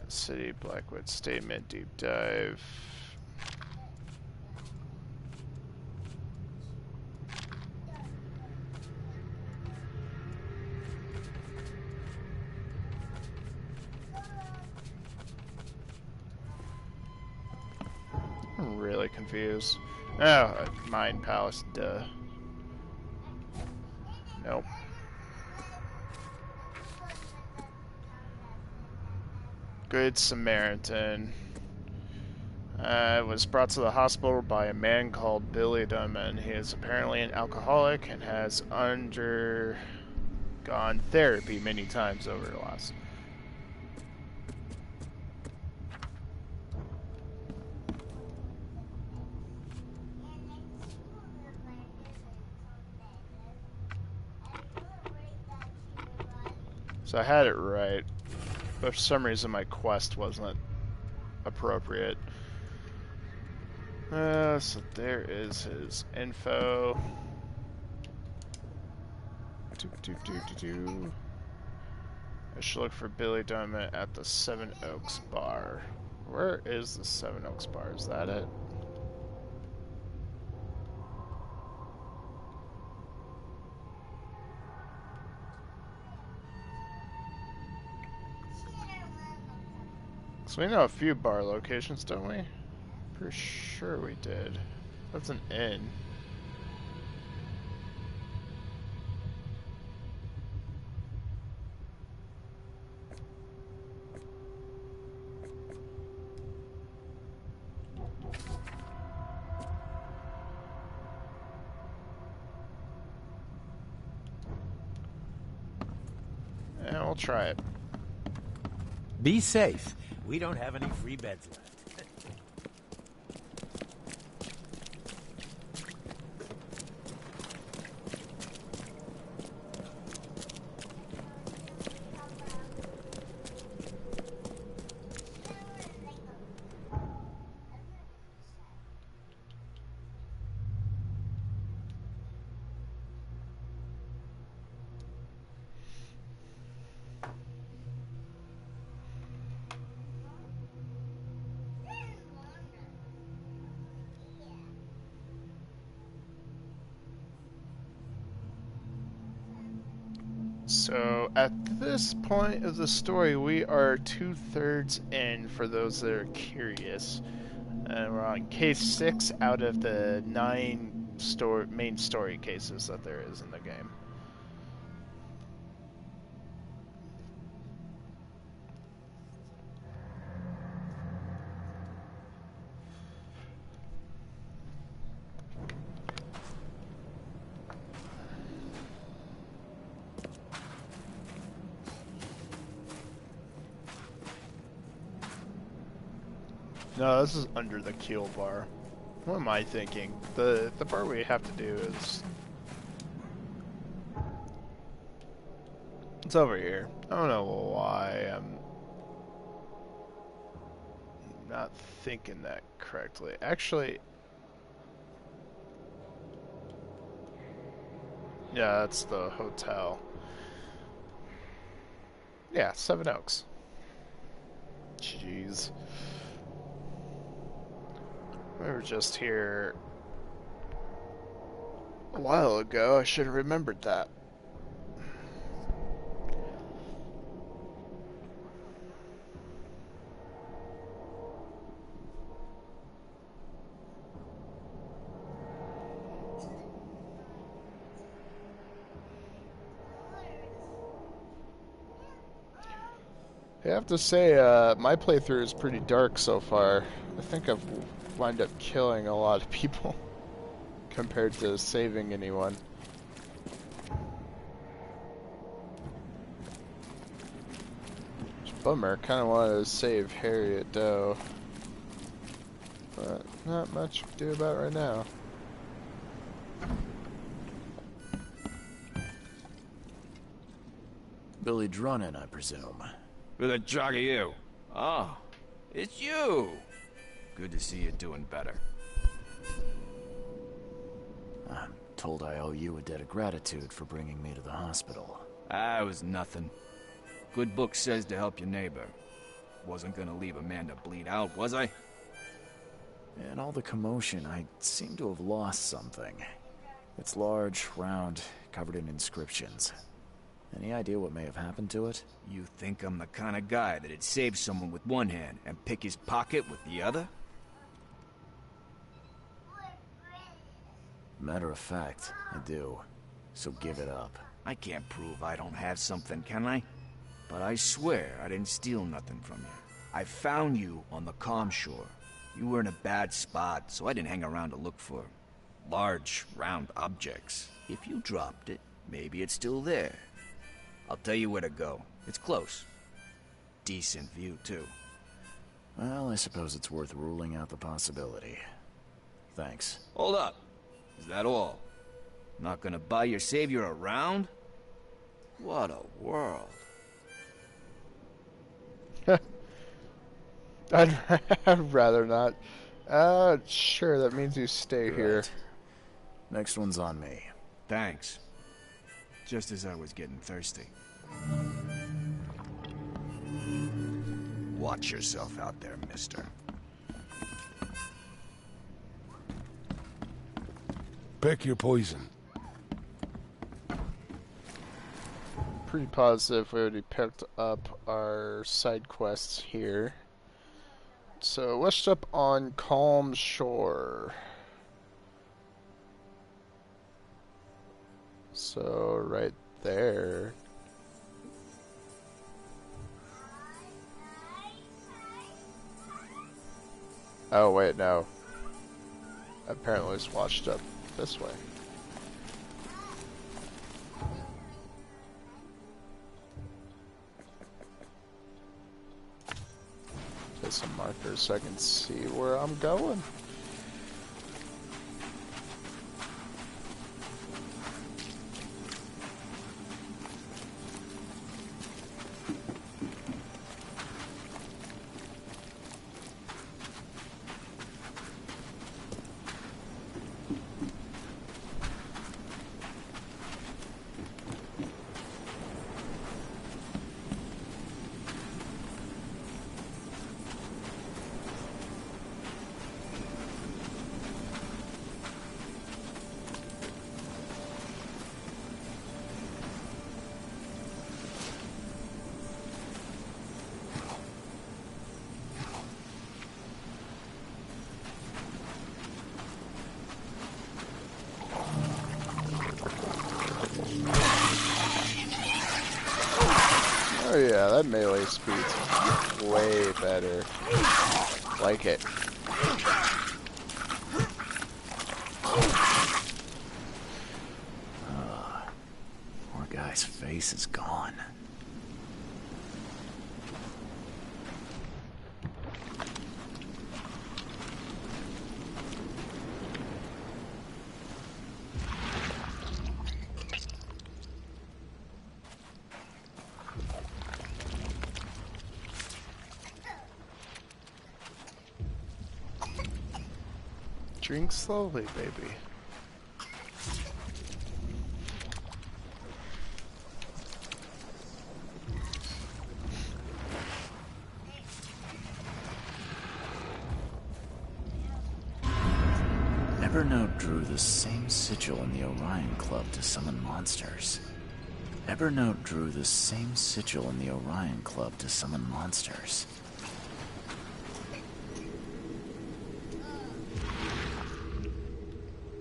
City, Blackwood Statement, Deep Dive. I'm really confused. Oh, Mind Palace, duh. Nope. Good Samaritan. Was brought to the hospital by a man called Billy Dunman. He is apparently an alcoholic and has undergone therapy many times over the last. So I had it right, but for some reason my quest wasn't appropriate. So there is his info. I should look for Billy Dunman at the Seven Oaks bar. Where is the Seven Oaks bar? Is that it? So we know a few bar locations, don't we? Pretty sure we did. That's an inn. Yeah, we'll try it. Be safe. We don't have any free beds left. So at this point of the story, we are 2/3 in for those that are curious. And we're on case 6 out of the 9 main story cases that there is in the game. No, this is under the keel bar. What am I thinking? The bar we have to do is... It's over here. I don't know why I'm not thinking that correctly. Actually... Yeah, that's the hotel. Yeah, Seven Oaks. Jeez. We were just here a while ago. I should have remembered that. I have to say, my playthrough is pretty dark so far. I think I've wind up killing a lot of people compared to saving anyone. It's a bummer. Kind of wanted to save Harriet Doe, but not much to do about it right now. Billy Drunnen, I presume. Who the jog are you? Oh, it's you! Good to see you doing better. I'm told I owe you a debt of gratitude for bringing me to the hospital. Ah, it was nothing. Good book says to help your neighbor. Wasn't gonna leave a man to bleed out, was I? In all the commotion, I seem to have lost something. It's large, round, covered in inscriptions. Any idea what may have happened to it? You think I'm the kind of guy that'd save someone with one hand and pick his pocket with the other? Matter of fact, I do. So give it up. I can't prove I don't have something, can I? But I swear I didn't steal nothing from you. I found you on the calm shore. You were in a bad spot, so I didn't hang around to look for large, round objects. If you dropped it, maybe it's still there. I'll tell you where to go. It's close. Decent view, too. Well, I suppose it's worth ruling out the possibility. Thanks. Hold up. Is that all? Not gonna buy your savior around? What a world. I'd rather not. Sure, that means you stay here. Next one's on me. Thanks. Just as I was getting thirsty. Watch yourself out there, mister. Pick your poison. Pretty positive we already picked up our side quests here. So, what's up on Calm Shore? So, right there. Oh, wait, no. Apparently it's washed up this way. Get some markers so I can see where I'm going. Yeah, that melee speed's way better. Like it. Poor guy's face is gone. Drink slowly, baby. Evernote drew the same sigil in the Orion Club to summon monsters. Evernote drew the same sigil in the Orion Club to summon monsters.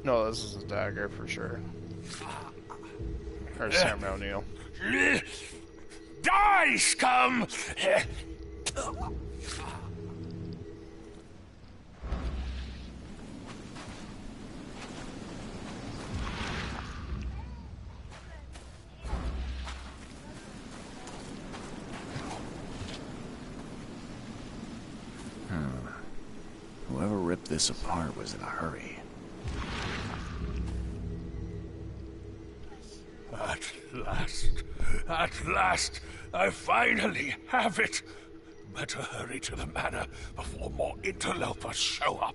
No, this is a dagger for sure. Or Sam O'Neill. Die, scum! Whoever ripped this apart was in a hurry. At last, I finally have it. Better hurry to the manor before more interlopers show up.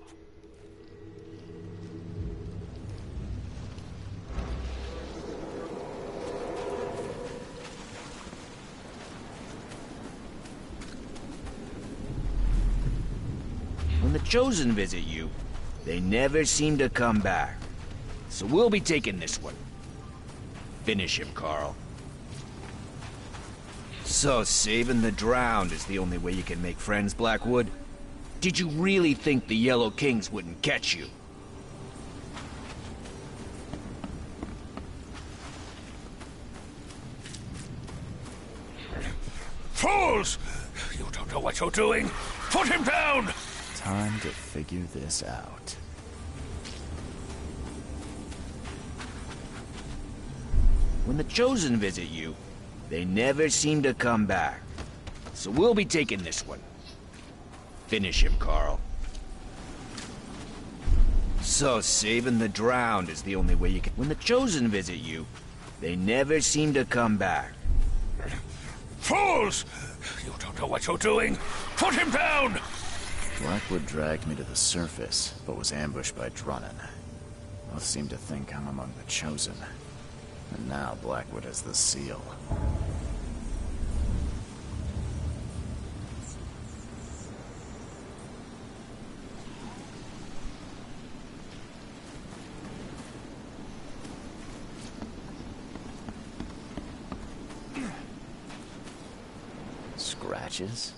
When the Chosen visit you, they never seem to come back. So we'll be taking this one. Finish him, Carl. So saving the drowned is the only way you can make friends, Blackwood? Did you really think the Yellow Kings wouldn't catch you? Fools! You don't know what you're doing. Put him down! Time to figure this out. When the Chosen visit you, they never seem to come back. So we'll be taking this one. Finish him, Carl. So saving the drowned is the only way you can... When the Chosen visit you, they never seem to come back. Fools! You don't know what you're doing. Put him down! Blackwood dragged me to the surface, but was ambushed by Drunnen. Both seemed to think I'm among the Chosen. And now Blackwood has the seal. Scratches?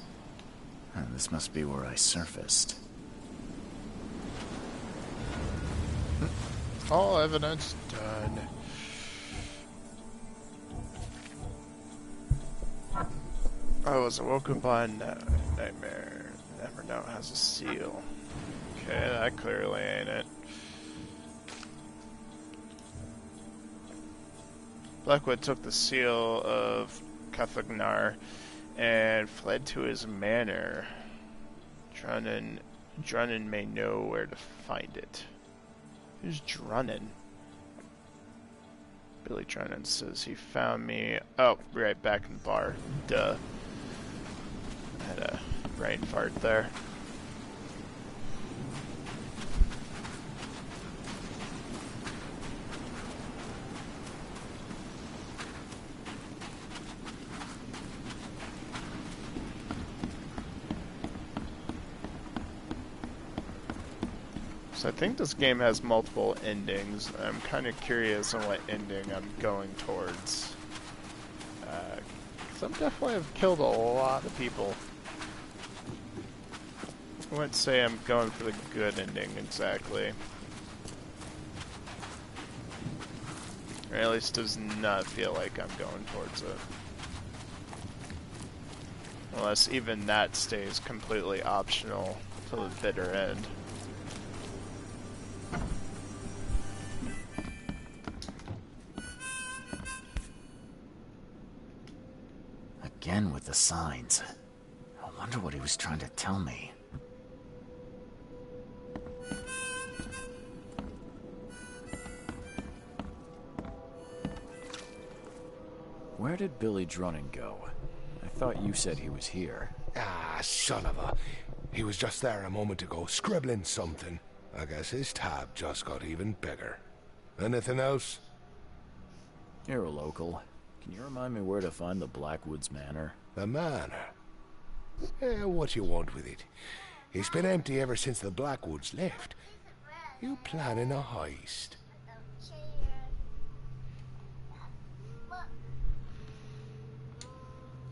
This must be where I surfaced. All evidence done. I was awoken by a nightmare. Evernote has a seal. Okay, that clearly ain't it. Blackwood took the seal of Cathagnar and fled to his manor. Drunnen may know where to find it. Who's Drunnen? Billy Drunnen says he found me. Oh, right back in the bar. Duh. I had a brain fart there. So I think this game has multiple endings. I'm kind of curious on what ending I'm going towards. 'Cause I'm definitely have killed a lot of people. I wouldn't say I'm going for the good ending exactly. Or at least does not feel like I'm going towards it. Unless even that stays completely optional till the bitter end. Again with the signs. I wonder what he was trying to tell me. Where did Billy Drunnen go? I thought you said he was here. Ah, son of a... He was just there a moment ago, scribbling something. I guess his tab just got even bigger. Anything else? You're a local. Can you remind me where to find the Blackwoods Manor? The manor? What you want with it? It's been empty ever since the Blackwoods left. You planning a heist?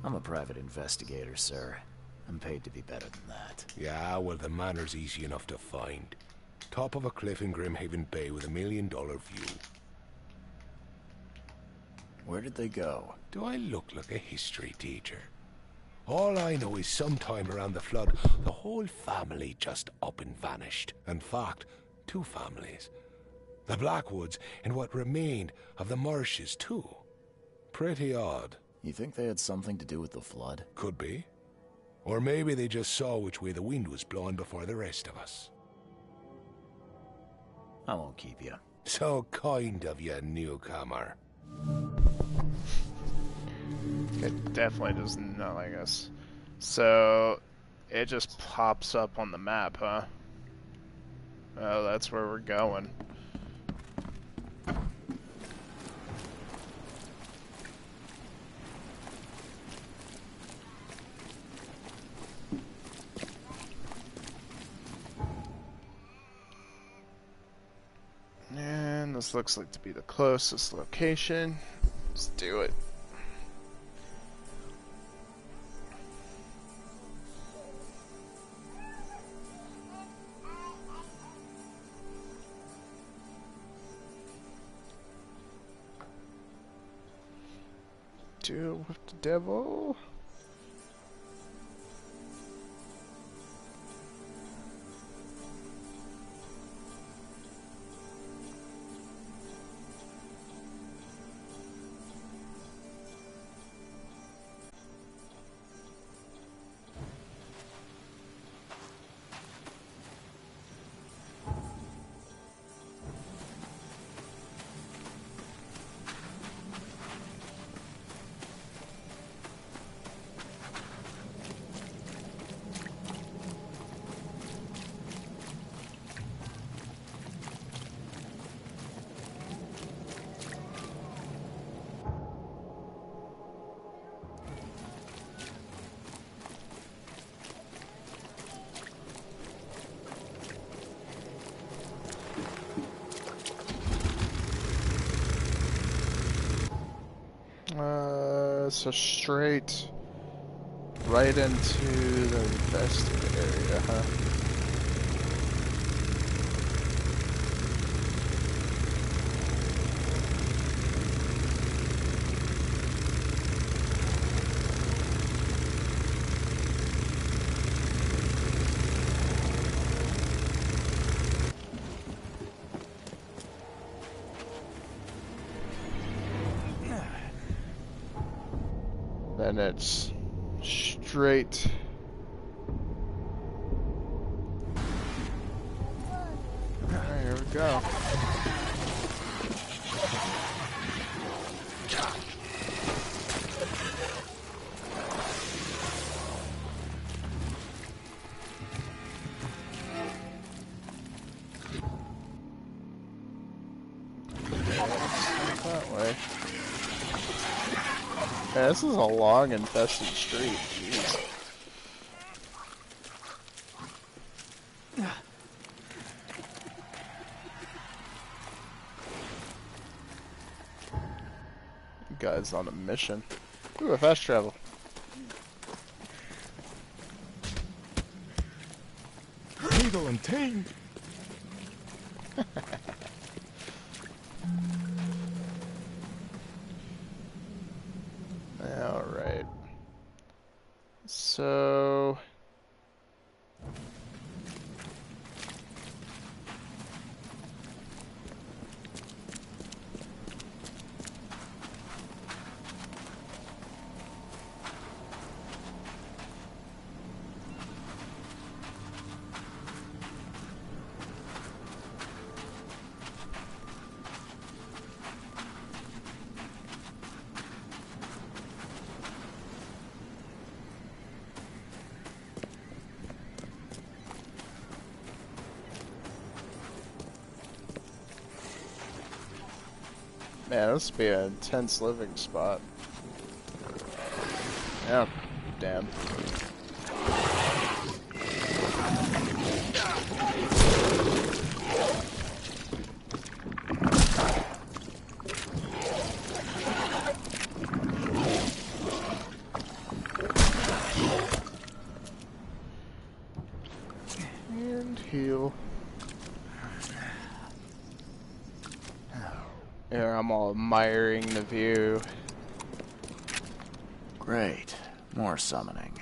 I'm a private investigator, sir. I'm paid to be better than that. Yeah, well, the manor's easy enough to find. Top of a cliff in Grimhaven Bay with $1 million view. Where did they go? Do I look like a history teacher? All I know is sometime around the flood, the whole family just up and vanished. In fact, 2 families. The Blackwoods and what remained of the Marshes, too. Pretty odd. You think they had something to do with the flood? Could be. Or maybe they just saw which way the wind was blowing before the rest of us. I won't keep you. So kind of you, newcomer. It definitely does not like us. So, it just pops up on the map, huh? Oh, that's where we're going. And this looks like to be the closest location. Let's do it. Deal with the devil. So straight right into the investing area, huh? And it's straight. Alright, here we go. That way. Yeah, this is a long, infested street. Jeez. Guy's on a mission. Ooh, a fast travel. Eagle and tame. Alright. So... Man, this would be an intense living spot. Yeah, damn. And heal. Here, I'm all admiring the view. Great. More summoning.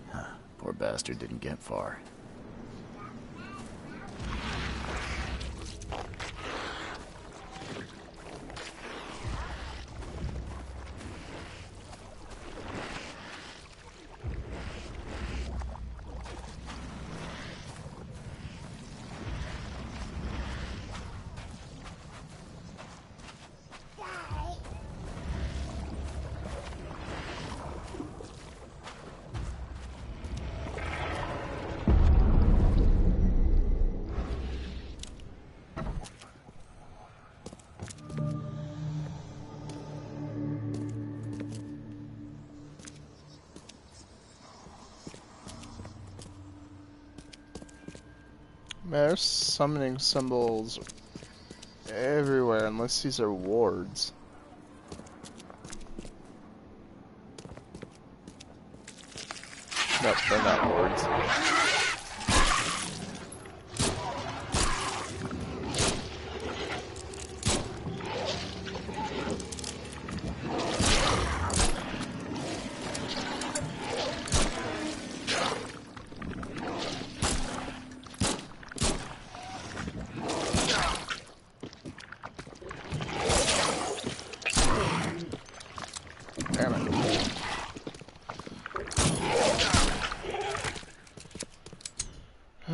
Huh. Poor bastard didn't get far. Man, there's summoning symbols everywhere, unless these are wards. Nope, they're not wards.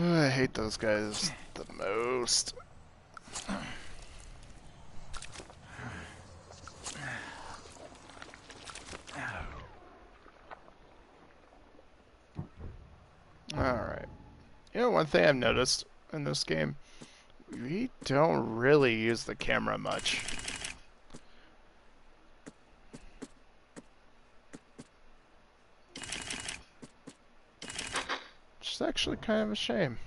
I hate those guys the most. Alright. You know, one thing I've noticed in this game, we don't really use the camera much. It's actually kind of a shame.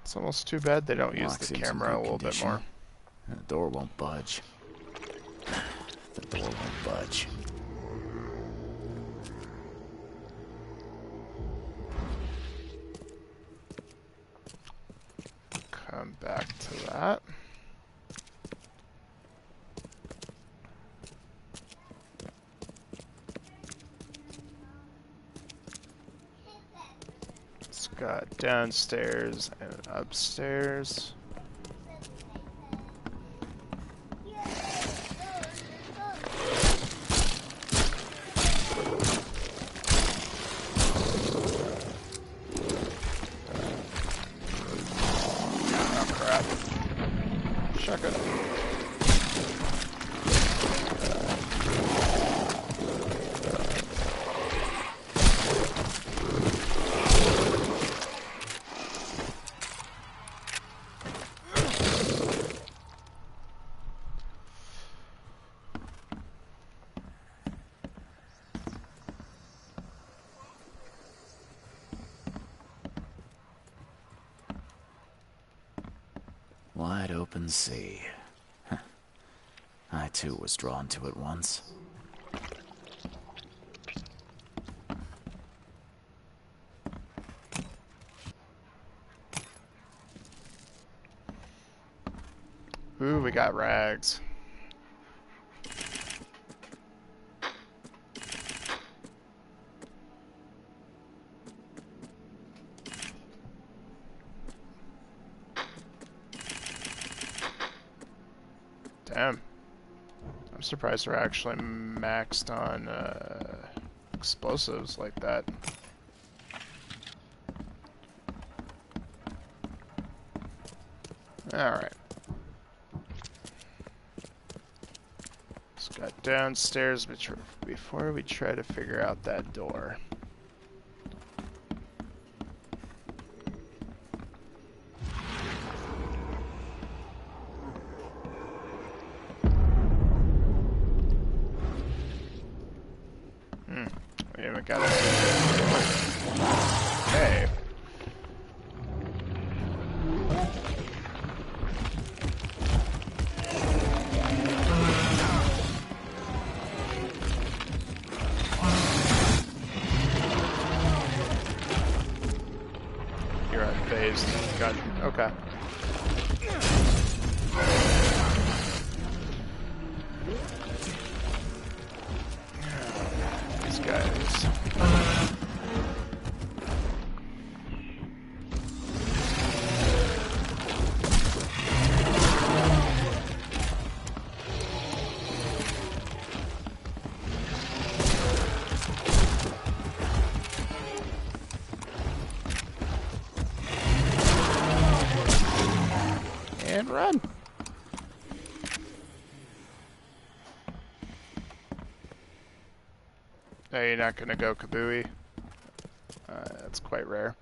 It's almost too bad they don't use the camera a little bit more. The door won't budge. The door won't budge. Come back to that. It's got downstairs and upstairs. Wide open sea. I too was drawn to it once. Ooh, we got rags. Damn. I'm surprised we're actually maxed on explosives like that. Alright. Let's go downstairs before we try to figure out that door. We haven't got it. Hey. You're unfazed. Got you. Okay. These guys. And run. No, you're not gonna go Kabooey. That's quite rare.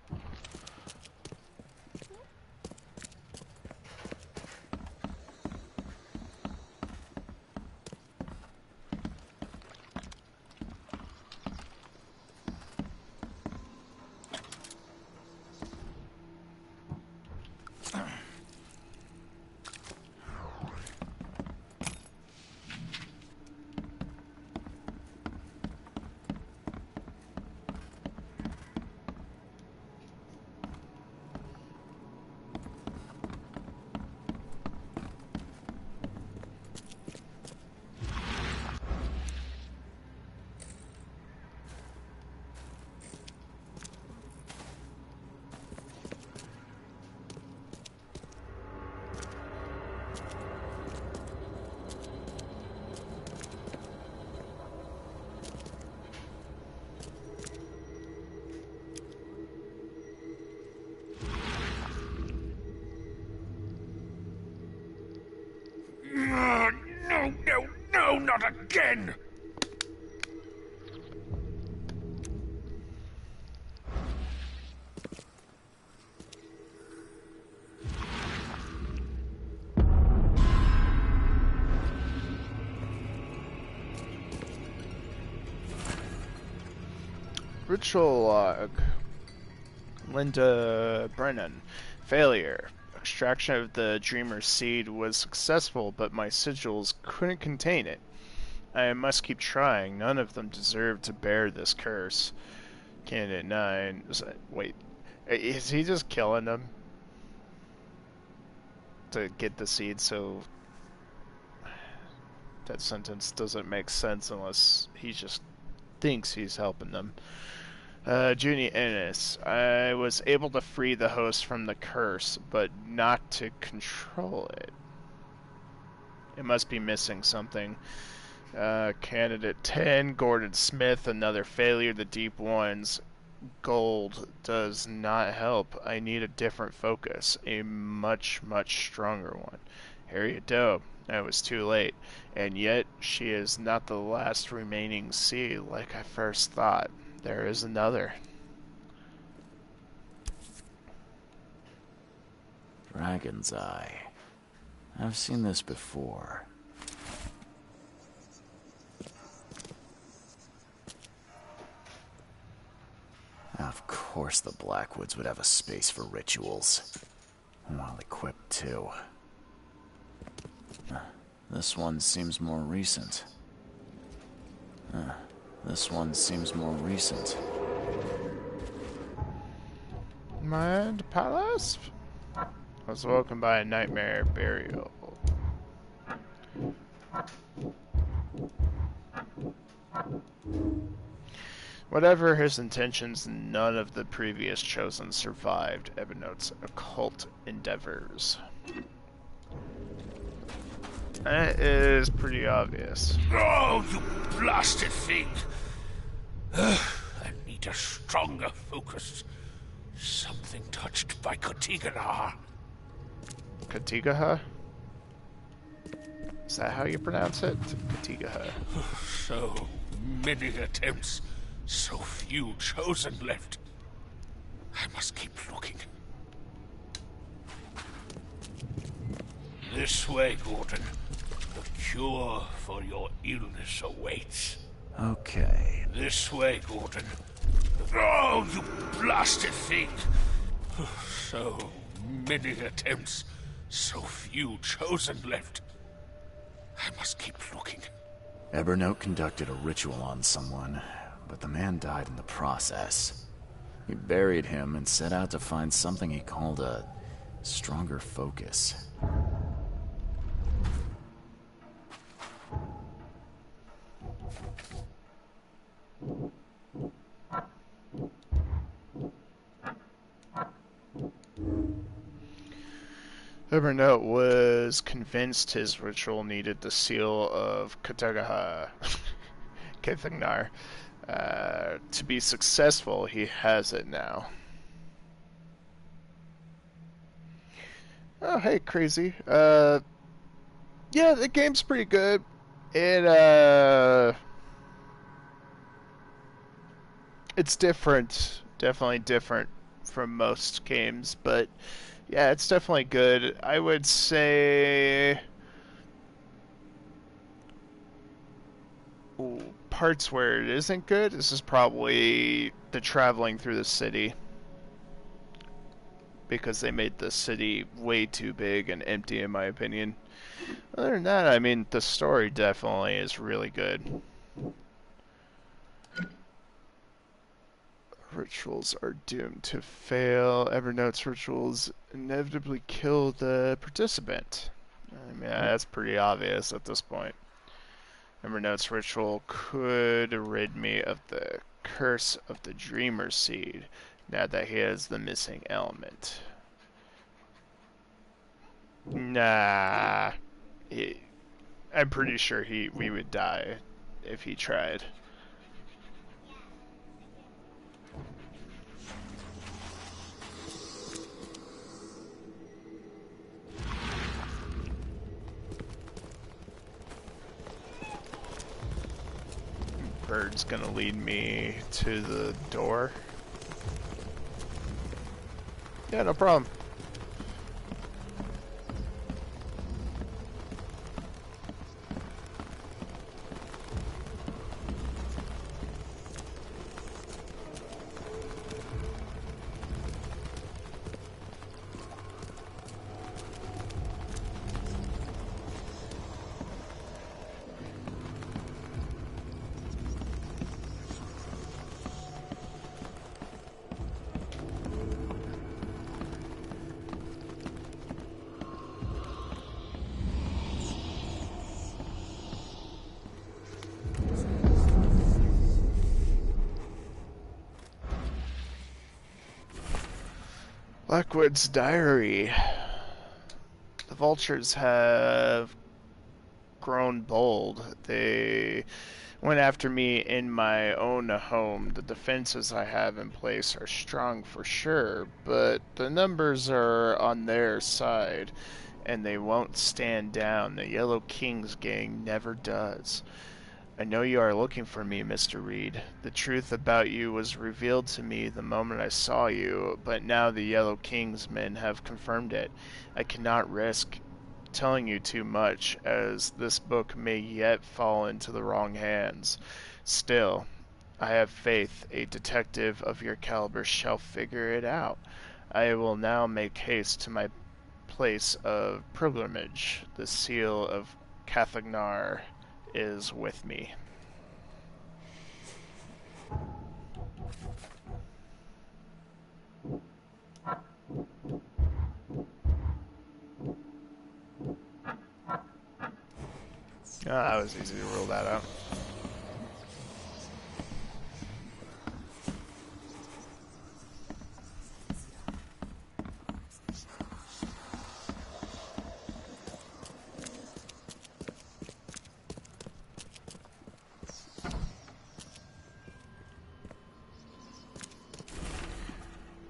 No, not again! Ritual log. Linda Brennan. Failure. Extraction of the Dreamer's seed was successful, but my sigils couldn't contain it. I must keep trying. None of them deserve to bear this curse. Candidate 9. Wait. Is he just killing them? To get the seed, so... That sentence doesn't make sense unless he just thinks he's helping them. Junie Ennis. I was able to free the host from the curse, but not to control it. It must be missing something. Candidate 10, Gordon Smith, another failure. The deep ones. Gold does not help. I need a different focus. A much, much stronger one. Harriet Doe. I was too late. And yet, she is not the last remaining C like I first thought. There is another. Dragon's Eye. I've seen this before. Of course the Blackwoods would have a space for rituals. Well equipped too. This one seems more recent. This one seems more recent. Mind Palace? I was woken by a nightmare burial. Whatever his intentions, none of the previous chosen survived Evernote's occult endeavors. That is pretty obvious. Oh, you blasted thing! I need a stronger focus. Something touched by Kotiganar. Katigaha? Is that how you pronounce it? Katigaha. So many attempts, so few chosen left. I must keep looking. This way, Gordon. The cure for your illness awaits. Okay. This way, Gordon. Oh, you blasted thing! So many attempts, so few chosen left. I must keep looking. Evernote conducted a ritual on someone, but the man died in the process. He buried him and set out to find something he called a stronger focus. Evernote was convinced his ritual needed the seal of Katagaha, Kathagnar. To be successful, he has it now. Oh, hey, Crazy. Yeah, the game's pretty good. It's different. Definitely different from most games, but yeah, it's definitely good. I would say parts where it isn't good, this is probably the traveling through the city. Because they made the city way too big and empty, in my opinion. Other than that, I mean, the story definitely is really good. Rituals are doomed to fail. Evernote's rituals inevitably kill the participant. I mean, that's pretty obvious at this point. Evernote's ritual could rid me of the curse of the Dreamer Seed, now that he has the missing element. Nah. I'm pretty sure we would die if he tried. Bird's gonna lead me to the door. Yeah, no problem. Blackwood's diary. The vultures have grown bold. They went after me in my own home. The defenses I have in place are strong for sure, but the numbers are on their side, and they won't stand down. The Yellow King's gang never does. I know you are looking for me, Mr. Reed. The truth about you was revealed to me the moment I saw you, but now the Yellow King's men have confirmed it. I cannot risk telling you too much, as this book may yet fall into the wrong hands. Still, I have faith a detective of your caliber shall figure it out. I will now make haste to my place of pilgrimage. The seal of Kathagnar is with me. That was easy to rule that out.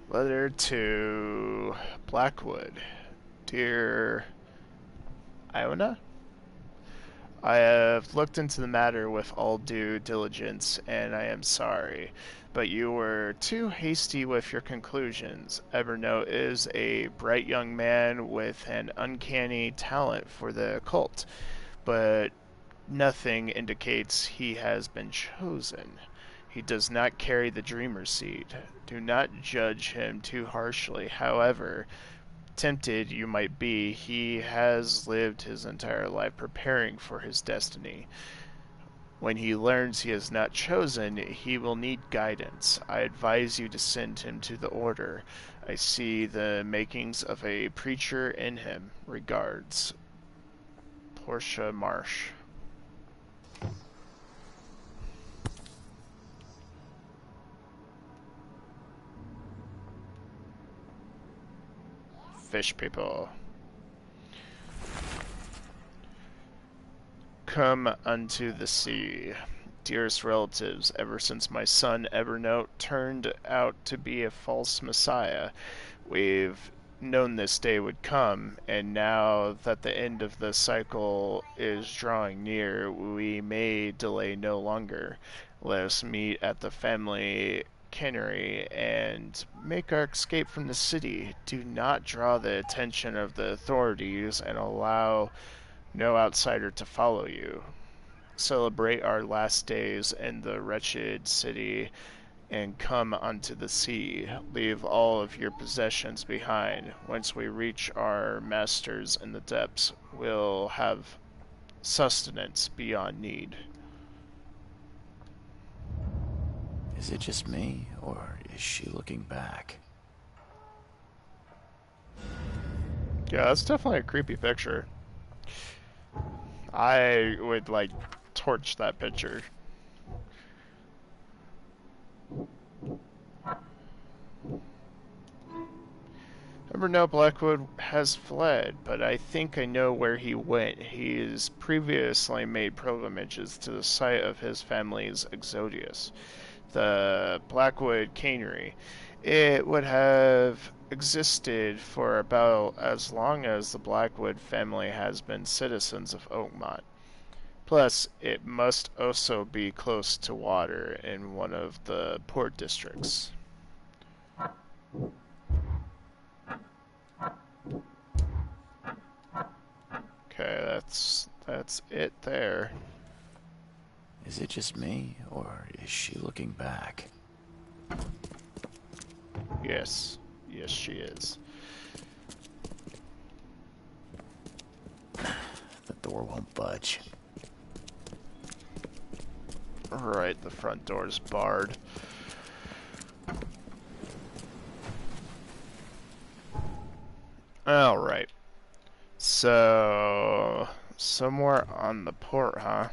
Letter to Blackwood. Dear Iona, I have looked into the matter with all due diligence, and I am sorry, but you were too hasty with your conclusions. Evernote is a bright young man with an uncanny talent for the occult, but nothing indicates he has been chosen. He does not carry the dreamer seed. Do not judge him too harshly. However tempted you might be, he has lived his entire life preparing for his destiny. When he learns he is not chosen, he will need guidance. I advise you to send him to the Order. I see the makings of a preacher in him. Regards, Portia Marsh. Fish people. Come unto the sea. Dearest relatives, ever since my son Evernote turned out to be a false messiah, we've known this day would come, and now that the end of the cycle is drawing near, we may delay no longer. Let us meet at the family cannery and make our escape from the city. Do not draw the attention of the authorities and allow no outsider to follow you. Celebrate our last days in the wretched city and come unto the sea. Leave all of your possessions behind. Once we reach our masters in the depths, we'll have sustenance beyond need. Is it just me, or is she looking back? Yeah, that's definitely a creepy picture. I would, like, torch that picture. Evernote Blackwood has fled, but I think I know where he went. He has previously made pilgrimages to the site of his family's exodus, the Blackwood Cannery. It would have existed for about as long as the Blackwood family has been citizens of Oakmont. Plus, it must also be close to water in one of the port districts. Okay, that's it there. Is it just me, or is she looking back? Yes. Yes, she is. The door won't budge. Right, the front door's barred. Alright. So, somewhere on the port, huh?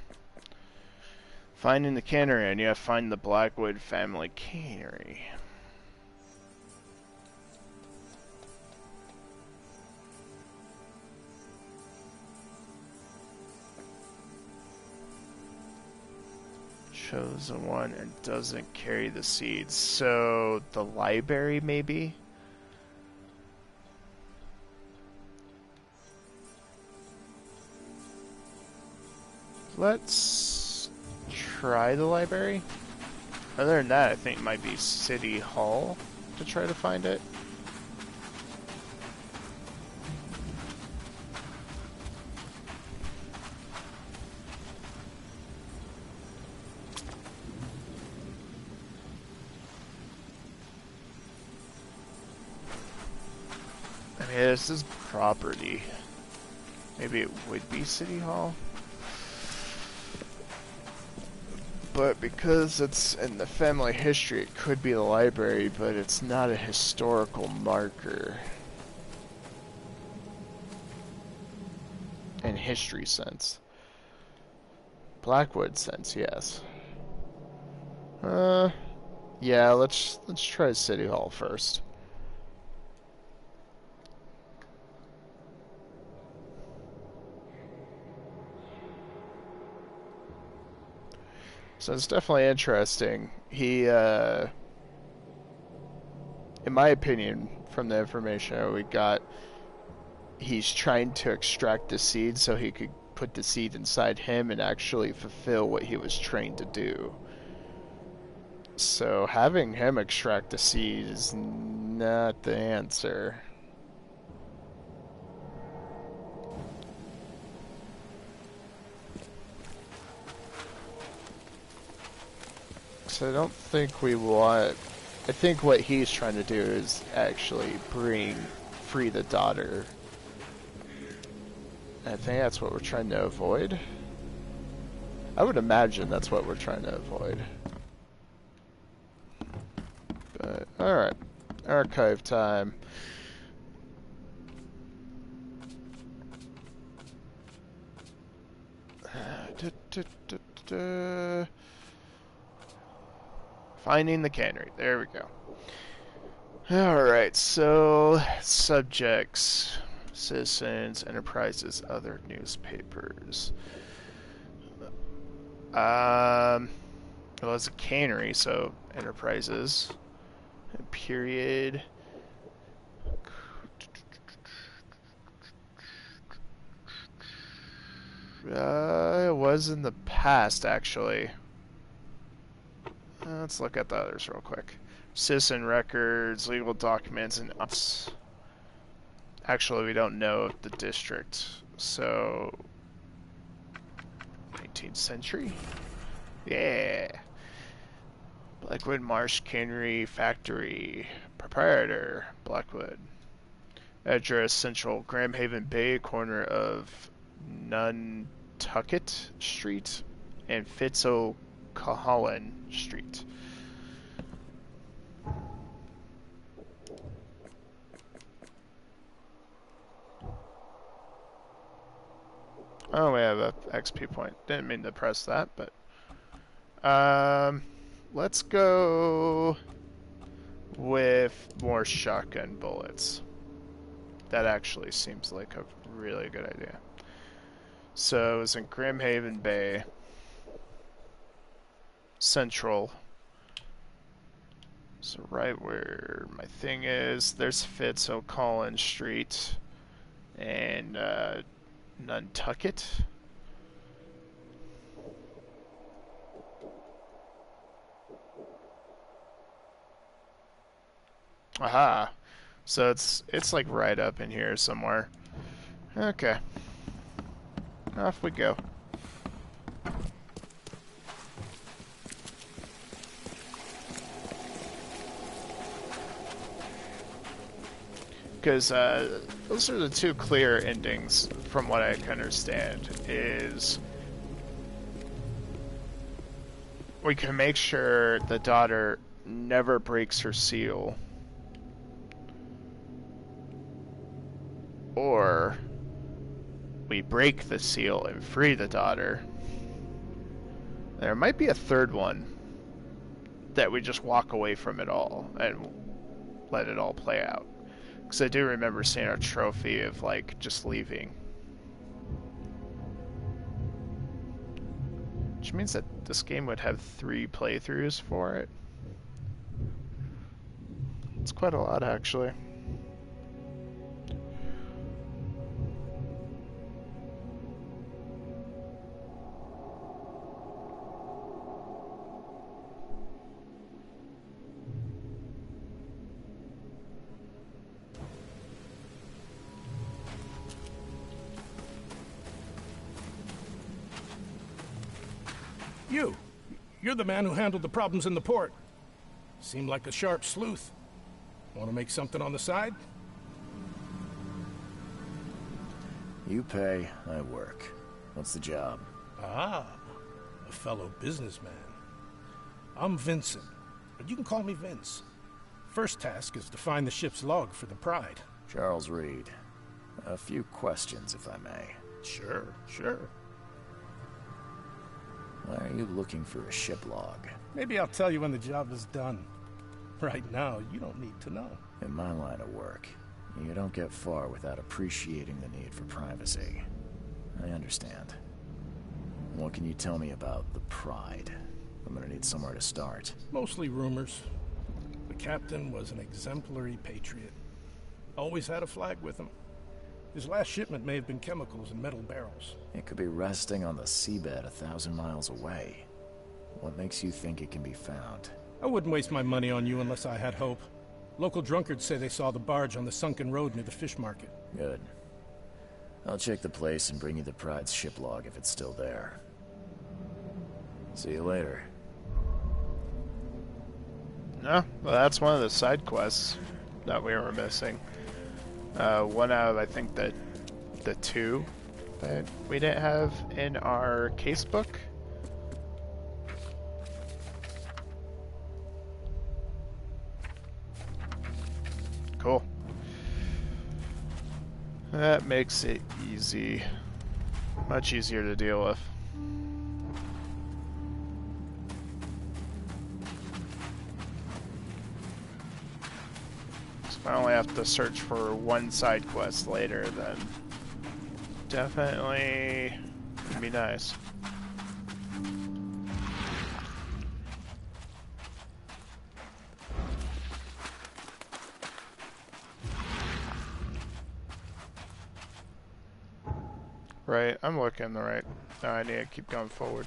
Finding the cannery, and you have to find the Blackwood family cannery. Chosen one and doesn't carry the seeds. So, the library, maybe? Let's try the library. Other than that, I think it might be City Hall to try to find it. I mean, this is property. Maybe it would be City Hall. But because it's in the family history, it could be the library, but it's not a historical marker. In history sense. Blackwood sense, yes. Yeah, let's try City Hall first. So it's definitely interesting. He, in my opinion, from the information we got, he's trying to extract the seed so he could put the seed inside him and actually fulfill what he was trained to do. So having him extract the seed is not the answer. So I don't think we want... I think what he's trying to do is actually free the daughter. I think that's what we're trying to avoid. I would imagine that's what we're trying to avoid. But, alright. Archive time. Finding the cannery. There we go. Alright, so subjects, citizens, enterprises, other newspapers. Well, it's a cannery, so enterprises. Period. It was in the past, actually. Let's look at the others real quick. Citizen records, legal documents, and us. Actually, we don't know the district, so 19th century. Yeah. Blackwood Marsh Cannery Factory. Proprietor, Blackwood. Address, Central Gramhaven Bay, corner of Nantucket Street and Fitz-O'Cahalan Street. Oh, we have a XP point. Didn't mean to press that, but... let's go with more shotgun bullets. That actually seems like a really good idea. So, it was in Grimhaven Bay. Central. So right where my thing is, there's Fitz-O'Cahalan Street. And, Nantucket. Aha. So it's like right up in here somewhere. Okay. Off we go. Because those are the two clear endings, from what I can understand, is we can make sure the daughter never breaks her seal, or we break the seal and free the daughter. There might be a third one that we just walk away from it all and let it all play out. Because I do remember seeing a trophy of, like, just leaving. Which means that this game would have 3 playthroughs for it. It's quite a lot, actually. You're the man who handled the problems in the port. Seem like a sharp sleuth. Want to make something on the side? You pay, I work. What's the job? Ah, a fellow businessman. I'm Vincent, but you can call me Vince. First task is to find the ship's log for the Pride. Charles Reed. A few questions, if I may. Sure. Why are you looking for a ship log? Maybe I'll tell you when the job is done. Right now, you don't need to know. In my line of work, you don't get far without appreciating the need for privacy. I understand. What can you tell me about the Pride? I'm gonna need somewhere to start. Mostly rumors. The captain was an exemplary patriot. Always had a flag with him. His last shipment may have been chemicals in metal barrels. It could be resting on the seabed 1,000 miles away. What makes you think it can be found? I wouldn't waste my money on you unless I had hope. Local drunkards say they saw the barge on the sunken road near the fish market. Good. I'll check the place and bring you the Pride's ship log if it's still there. See you later. No, well, that's one of the side quests that we were missing. One out of, I think, the 2 that we didn't have in our casebook. Cool. That makes it easy. Much easier to deal with. So if I only have to search for one side quest later, then definitely would be nice. Right, I'm looking the right. No, I need to keep going forward.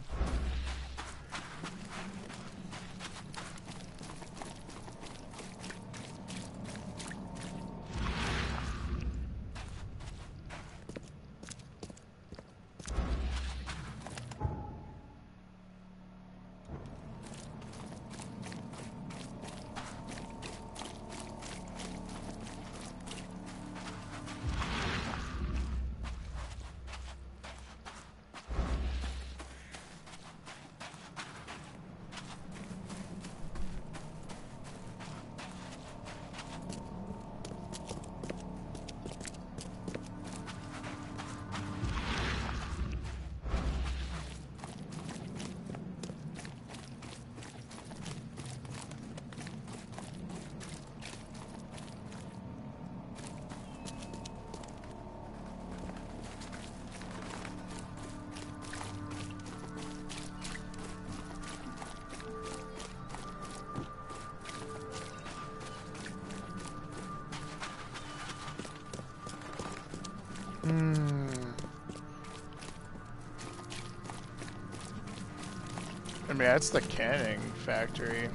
I mean, that's the canning factory.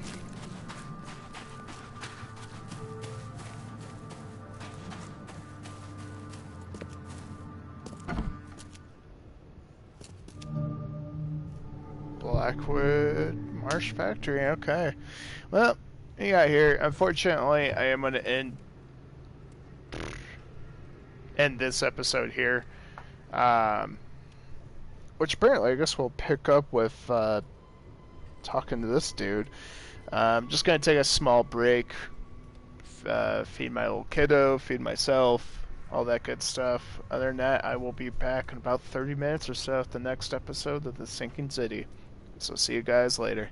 Blackwood Marsh Factory, okay. Well, you got here. Unfortunately, I am going to end this episode here. Which apparently I guess we'll pick up with talking to this dude. I'm just going to take a small break, feed my little kiddo, feed myself, all that good stuff. Other than that, I will be back in about 30 minutes or so at the next episode of The Sinking City. So see you guys later.